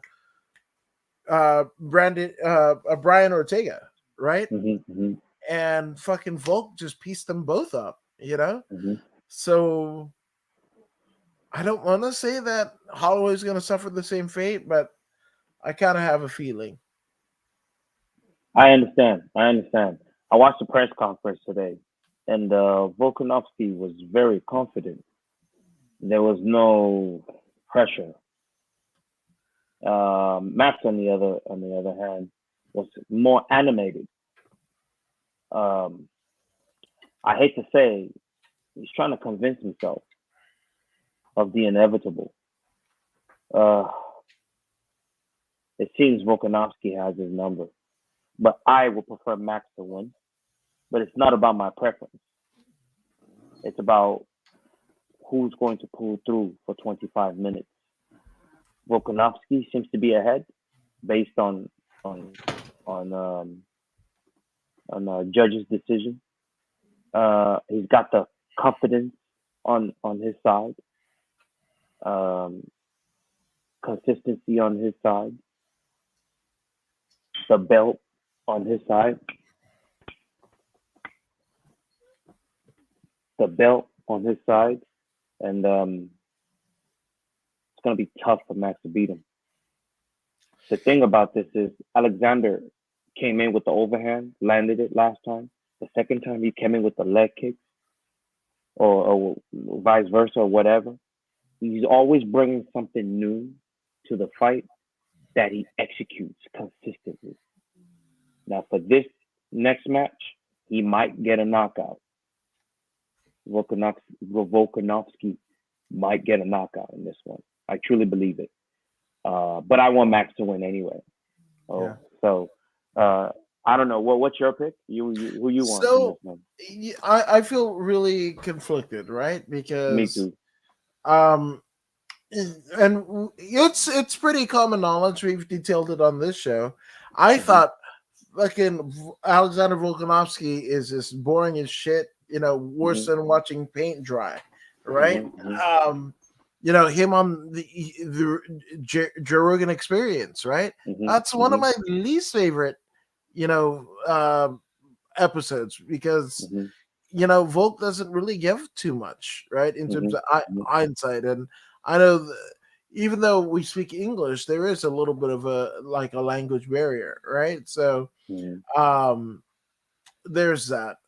Ortega, right? Mm-hmm. And fucking Volk just pieced them both up. Mm-hmm. So I don't want to say that Holloway's going to suffer the same fate, but I kind of have a feeling. I understand. I understand. I watched the press conference today, and Volkanovski was very confident. There was no pressure. Max, on the other hand, was more animated. Um, I hate to say, he's trying to convince himself of the inevitable. Uh, it seems Volkanovski has his number, but I would prefer Max to win. But it's not about my preference. It's about who's going to pull through for 25 minutes. Volkanovski seems to be ahead based on on um, on judge's decision. He's got the confidence on his side, um, consistency on his side, the belt on his side, the belt on his side, and it's going to be tough for Max to beat him. The thing about this is Alexander came in with the overhand, landed it last time. The second time he came in with the leg kick, or vice versa, or whatever. He's always bringing something new to the fight that he executes consistently. Now, for this next match, he might get a knockout. Volkanovski might get a knockout in this one. I truly believe it. But I want Max to win anyway. Oh, Yeah. so I don't know. What's your pick? Who you want in this So one? I feel really conflicted, right? Me Because too. um and it's pretty common knowledge. We've detailed it on this show. I Mhm. thought fucking Alexander Volkanovski is just boring as shit. Worse Mhm. than watching paint dry, right? Mhm. Mhm. Um, him on the Joe Rogan Experience, right? Mhm. That's one of Mhm. my least favorite, you know, episodes because Mhm. Volk doesn't really give too much, right, in terms Mhm. of Mhm. hindsight. And I know even though we speak English, there is a little bit of a language barrier, right? So Mhm. um, there's that.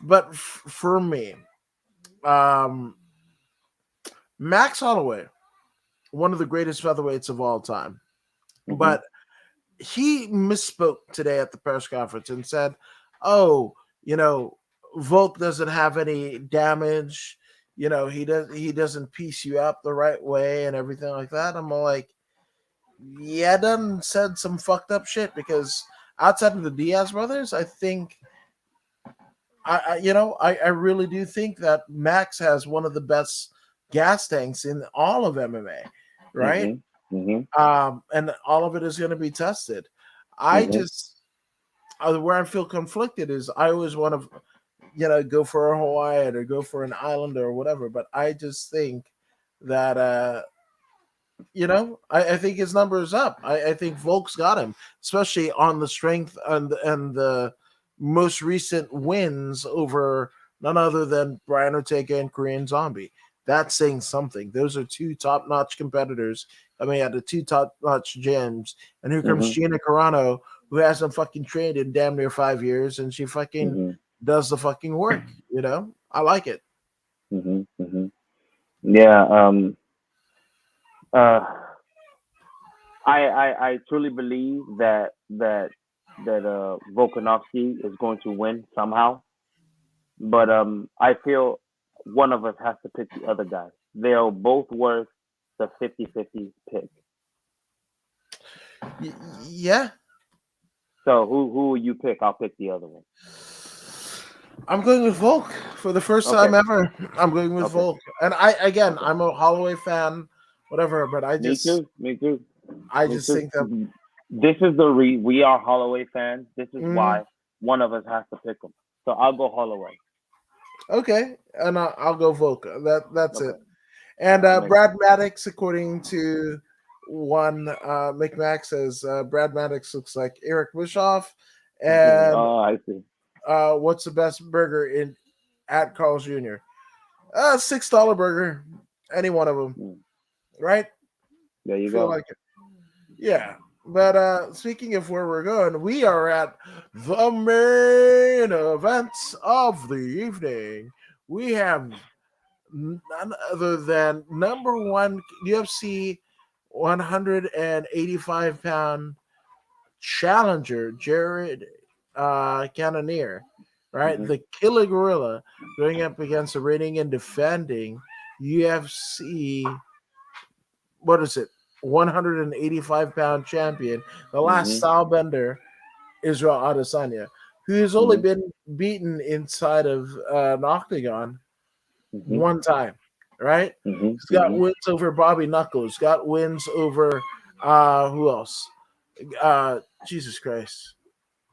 But for me, um, Max Holloway, one of the greatest featherweights of all time, Mhm. but he misspoke today at the press conference and said, "Oh, Volk doesn't have any damage. He doesn't piece you up the right way and everything like that." I'm like, "Yeah, done said some fucked up shit because outside of the Diaz brothers, I think I really do think that Max has one of the best gas tanks in all of MMA, right? Mhm. Mhm. And all of it is going to be tested. I Mhm. just where I feel conflicted is I always want to go for a Hawaiian or go for an islander or whatever, but I just think that I think his number is up. I think Volk's got him, especially on the strength and the most recent wins over none other than Brian Ortega and Korean Zombie. That's saying something. Those are two top notch competitors. I mean, at the two top notch gyms. And here comes Mhm. Gina Carano, who hasn't fucking trained in damn near 5 years, and she fucking Mhm. does the fucking work. I like it. Mhm. Mhm. Yeah. Uh. I truly believe that Volkanovski is going to win somehow. But I feel one of us has to pick the other guy. They're both worth the 50-50 pick. Yeah, So who will you pick? I'll pick the other one. I'm going with Volk for the first time Okay. ever. I'm going with Okay. Volk, and Okay. I'm a Holloway fan, whatever. But Me too. Me too. I Me just too. think that This is we are Holloway fans. This is mm, why one of us has to pick him. So I'll go Holloway. okay, and I'll go Volk. That's it. Okay. And That makes Brad sense. Maddox, according to one McMax, says Brad Maddox looks like Eric Bischoff, and Oh, I see. what's the best burger in at Carl's Jr. $6 burger, any one of them, Mm. right? There you Feel go. like Yeah. But speaking of where we're going, we are at the main events of the evening. We have none other than number one UFC 185-pound challenger, Jared Cannonier, right? Mhm. The Killer Gorilla going up against the reigning and defending UFC, what is it? 185-pound champion, the last Mhm. style bender, Israel Adesanya, who has only Mhm. been beaten inside of an octagon Mhm. one time, right? Mhm. He's got Mhm. wins over Bobby Knuckles, got wins over who else? Jesus Christ.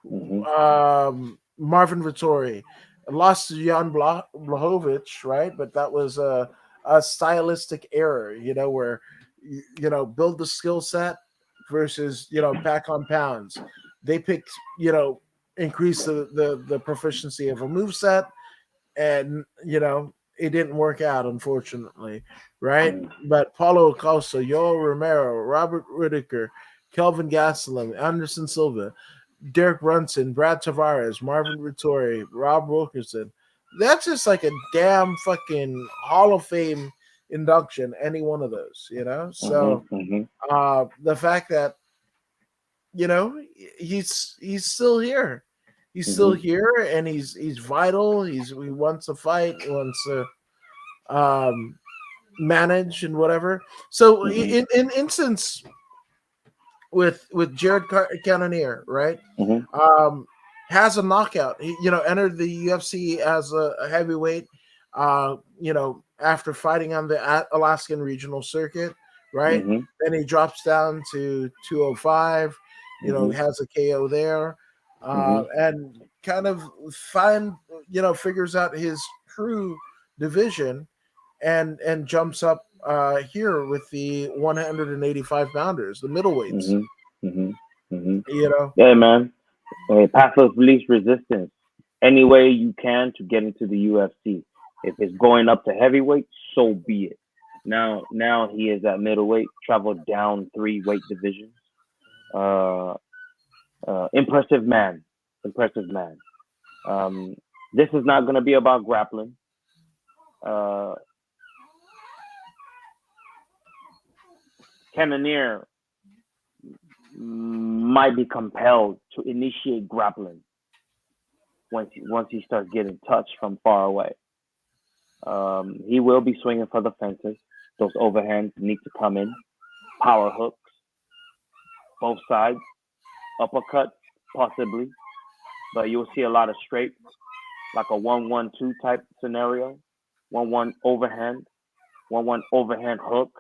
Mhm. Marvin Vittori lost to Jan Blachowicz, right? But that was a stylistic error, where build the skill set versus pack on pounds. They picked increase the proficiency of a move set, and it didn't work out, unfortunately, right? Mhm. But Paulo Costa, Yoel Romero, Robert Whitaker, Kelvin Gastelum, Anderson Silva, Derek Brunson, Brad Tavares, Marvin Vittori, Rob Wilkerson. That's just like a damn fucking Hall of Fame induction, any one of those, you know. So Mm-hmm. the fact that you know he's still here, he's still Mm-hmm. here, and he's vital. He wants to fight, he wants to um, manage and whatever. So Mm-hmm. in instance with Jared Cannonier, right? Mm-hmm. Um, has a knockout. He, entered the UFC as a heavyweight. After fighting on the Alaskan regional circuit, right? Mm-hmm. Then he drops down to 205. Mm-hmm. Has a KO there, Mm-hmm. and kind of figures out his true division and jumps up here with the 185 pounders, the middleweights. Mm-hmm. Mm-hmm. Mm-hmm. You know, Yeah, man. Path of least resistance. Any way you can to get into the UFC. If it's going up to heavyweight, so be it. Now he is at middleweight. Traveled down 3 weight divisions. Uh, Impressive man. Impressive man. Um, this is not going to be about grappling. Uh, Cannonier might be compelled to initiate grappling once he starts getting touched from far away. He will be swinging for the fences. Those overhands need to come in. Power hooks, both sides, uppercuts, possibly, but you'll see a lot of straight, like a 1-1-2 type scenario. 1-1 overhand, 1-1 overhand hook,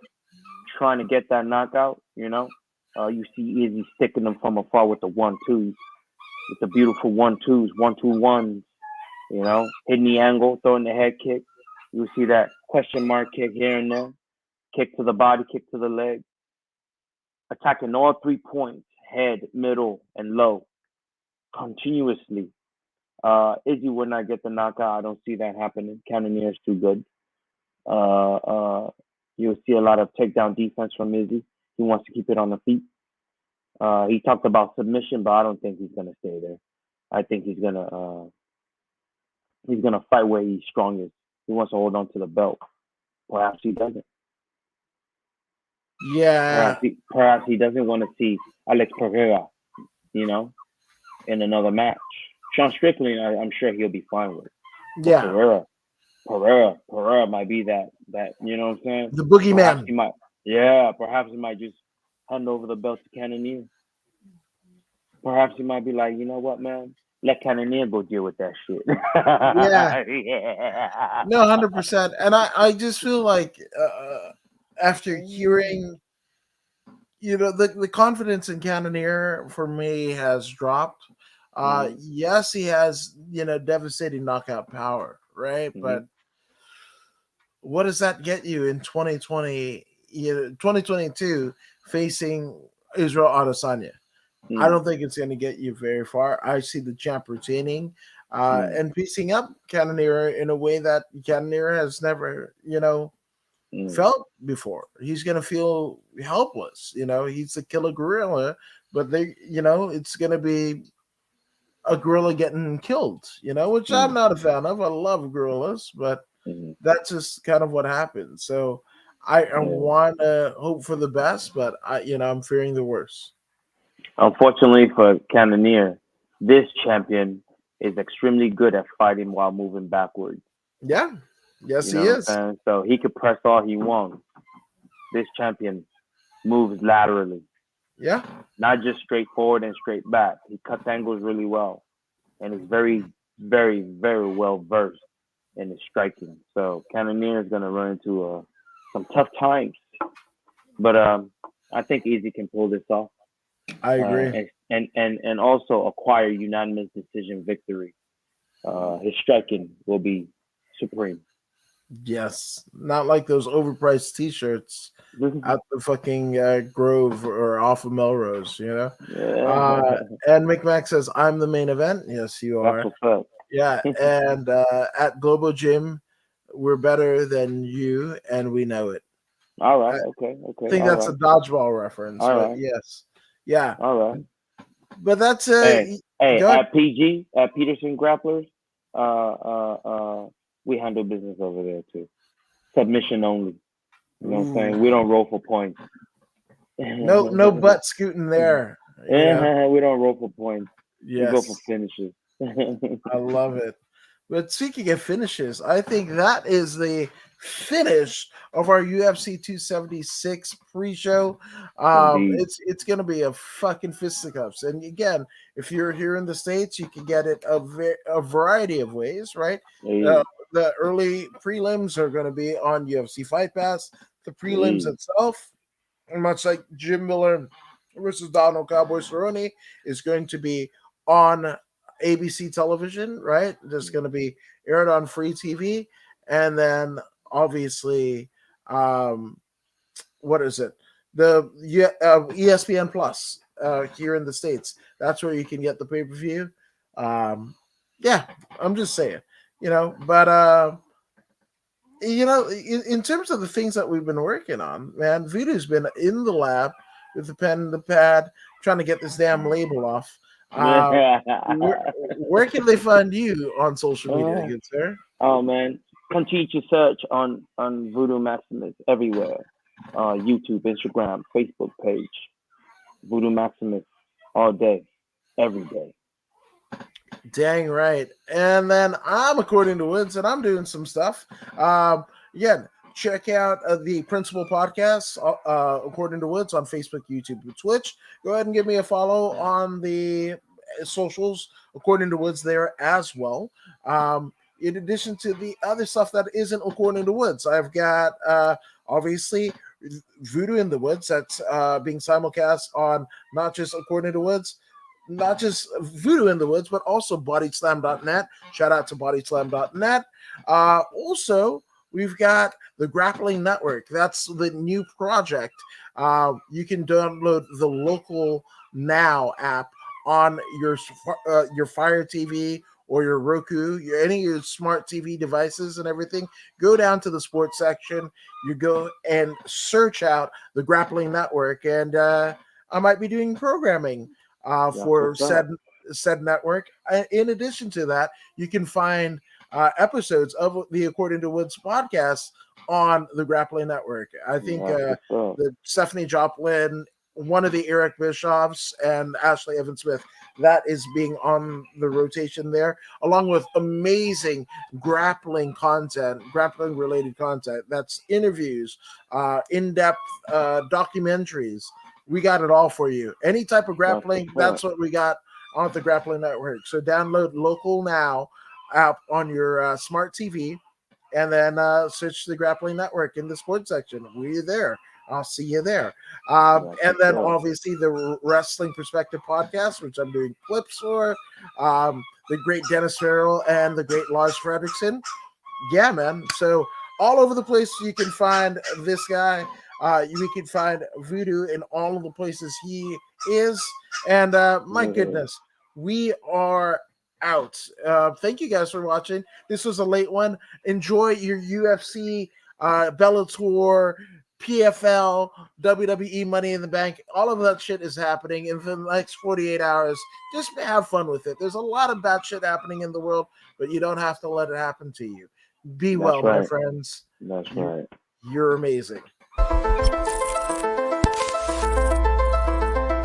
trying to get that knockout. You see Izzy sticking them from afar with the 1-2s, with the beautiful 1-2s, 1-2-1s. Hitting the angle, throwing the head kick. You see that question mark kick here and there, kick to the body, kick to the leg, attacking all 3 points, head, middle, and low, continuously. Izzy would not get the knockout. I don't see that happening. Cannonier is too good. Uh, uh, you'll see a lot of takedown defense from Izzy. He wants to keep it on the feet. He talked about submission, but I don't think he's gonna stay there. I think he's gonna fight where he's strongest. He wants to hold on to the belt. Perhaps he doesn't. yeah, Perhaps he doesn't want to see Alex Pereira, you know, in another match. Sean Strickland, I'm sure he'll be fine with. But yeah, Pereira might be that. You know what I'm saying? the Perhaps boogeyman. he might. Yeah, perhaps he might just hand over the belt to Cannonier. Perhaps he might be like, you know what, man? Let Cannonier go deal with that shit. Yeah, Yeah. no, 100%. And I just feel like after hearing, the confidence in Cannonier for me has dropped. Mhm, Yes, he has devastating knockout power, right? But mhm, what does that get you in 2020, 2022, facing Israel Adesanya? I mhm, don't think it's going to get you very far. I see the champ retaining mhm, and piecing up Cannonier in a way that Cannonier has never, mhm, felt before. He's going to feel helpless. He's a killer gorilla, but it's going to be a gorilla getting killed, which I'm mhm, not a fan of. I love gorillas, but mhm. that's just kind of what happens. So I Yeah. want to hope for the best, but I'm fearing the worst. Unfortunately for Cannonier, this champion is extremely good at fighting while moving backwards. Yeah. Yes, You he know what is. I'm saying? So he could press all he wants. This champion moves laterally, Yeah. not just straight forward and straight back. He cuts angles really well and is very, very, very well versed in his striking. So Cannonier is going to run into some tough times, but I think Easy can pull this off I agree. and also acquire unanimous decision victory. His striking will be supreme. Yes. Not like those overpriced T-shirts at the fucking Grove or off of Melrose. Yeah, Uh, and McMax says, "I'm the main event." Yes, you that's are. what's up. Yeah, and at Global Gym, we're better than you, and we know it. All I right, okay, okay, think that's a dodgeball reference, but all yes, yeah. right. But that's Hey, hey, go ahead. at PG, at Peterson Grapplers, uh, uh, uh, we handle business over there too. Submission only. You know what I'm saying? We Ooh. don't roll for points. No butt scooting there. You know. We don't roll for points. We go for Yes, finishes. I love it. But speaking of finishes, I think that is the finish of our UFC 276 pre-show. Indeed. It's gonna be a fucking fisticuffs. And again, if you're here in the states, you can get it a variety of ways, right? Uh, Hey, the early prelims are going to be on UFC Fight Pass. The prelims hey, itself, much like Jim Miller versus Donald Cowboy Cerrone, is going to be on ABC television, right? Just going to be aired on free TV. And then obviously, um, what is it? ESPN Plus here in the States. That's where you can get the pay per view. Um, yeah, I'm just saying, but in terms of the things that we've been working on, man, Voodoo's been in the lab with the pen and the pad trying to get this damn label off. Uh, where can they find you on social media, Uh, good sir? oh man, continue to search on Voodoo Maximus everywhere. YouTube, Instagram, Facebook page. Voodoo Maximus all day, every day. Dang right. And then I'm According to Woods, and I'm doing some stuff. Again, check out the Principal Podcast, According to Woods, on Facebook, YouTube, and Twitch. Go ahead and give me a follow on the socials, According to Woods, there as well. In addition to the other stuff that isn't According to Woods, I've got obviously Voodoo in the Woods that's being simulcast on not just According to Woods, not just Voodoo in the Woods, but also bodyslam.net. Shout out to bodyslam.net. Also, we've got the Grappling Network. That's the new project. You can download the Local Now app on your Fire TV or your Roku, any of your smart TV devices and everything. Go down to the sports section. You go and search out the Grappling Network, and I might be doing programming That's for what's up. said network. In addition to that, you can find episodes of the According to Woods podcast on the Grappling Network. I think That's what's up. the Stephanie Joplin, one of the Eric Bischoffs, and Ashley Evan Smith. That is being on the rotation there, along with amazing grappling related content. That's interviews, in depth documentaries. We got it all for you. Any type of That's what's grappling, up. that's what we got on the Grappling Network. So download Local Now app on your smart TV, and then search the Grappling Network in the sports section. We're there. I'll see you there. That's And what's then up. obviously the Wrestling Perspective podcast, which I'm doing clips for. The great Dennis Farrell and the great Lars Fredrickson. Yeah, man. So all over the place you can find this guy. We can find Voodoo in all of the places he is. And my Mhm. goodness, we are out. Thank you guys for watching. This was a late one. Enjoy your UFC, Bellator, PFL, WWE Money in the Bank. All of that shit is happening in the next 48 hours. Just have fun with it. There's a lot of bad shit happening in the world, but you don't have to let it happen to you. Be That's well, my right. friends. That's You, right. you're amazing.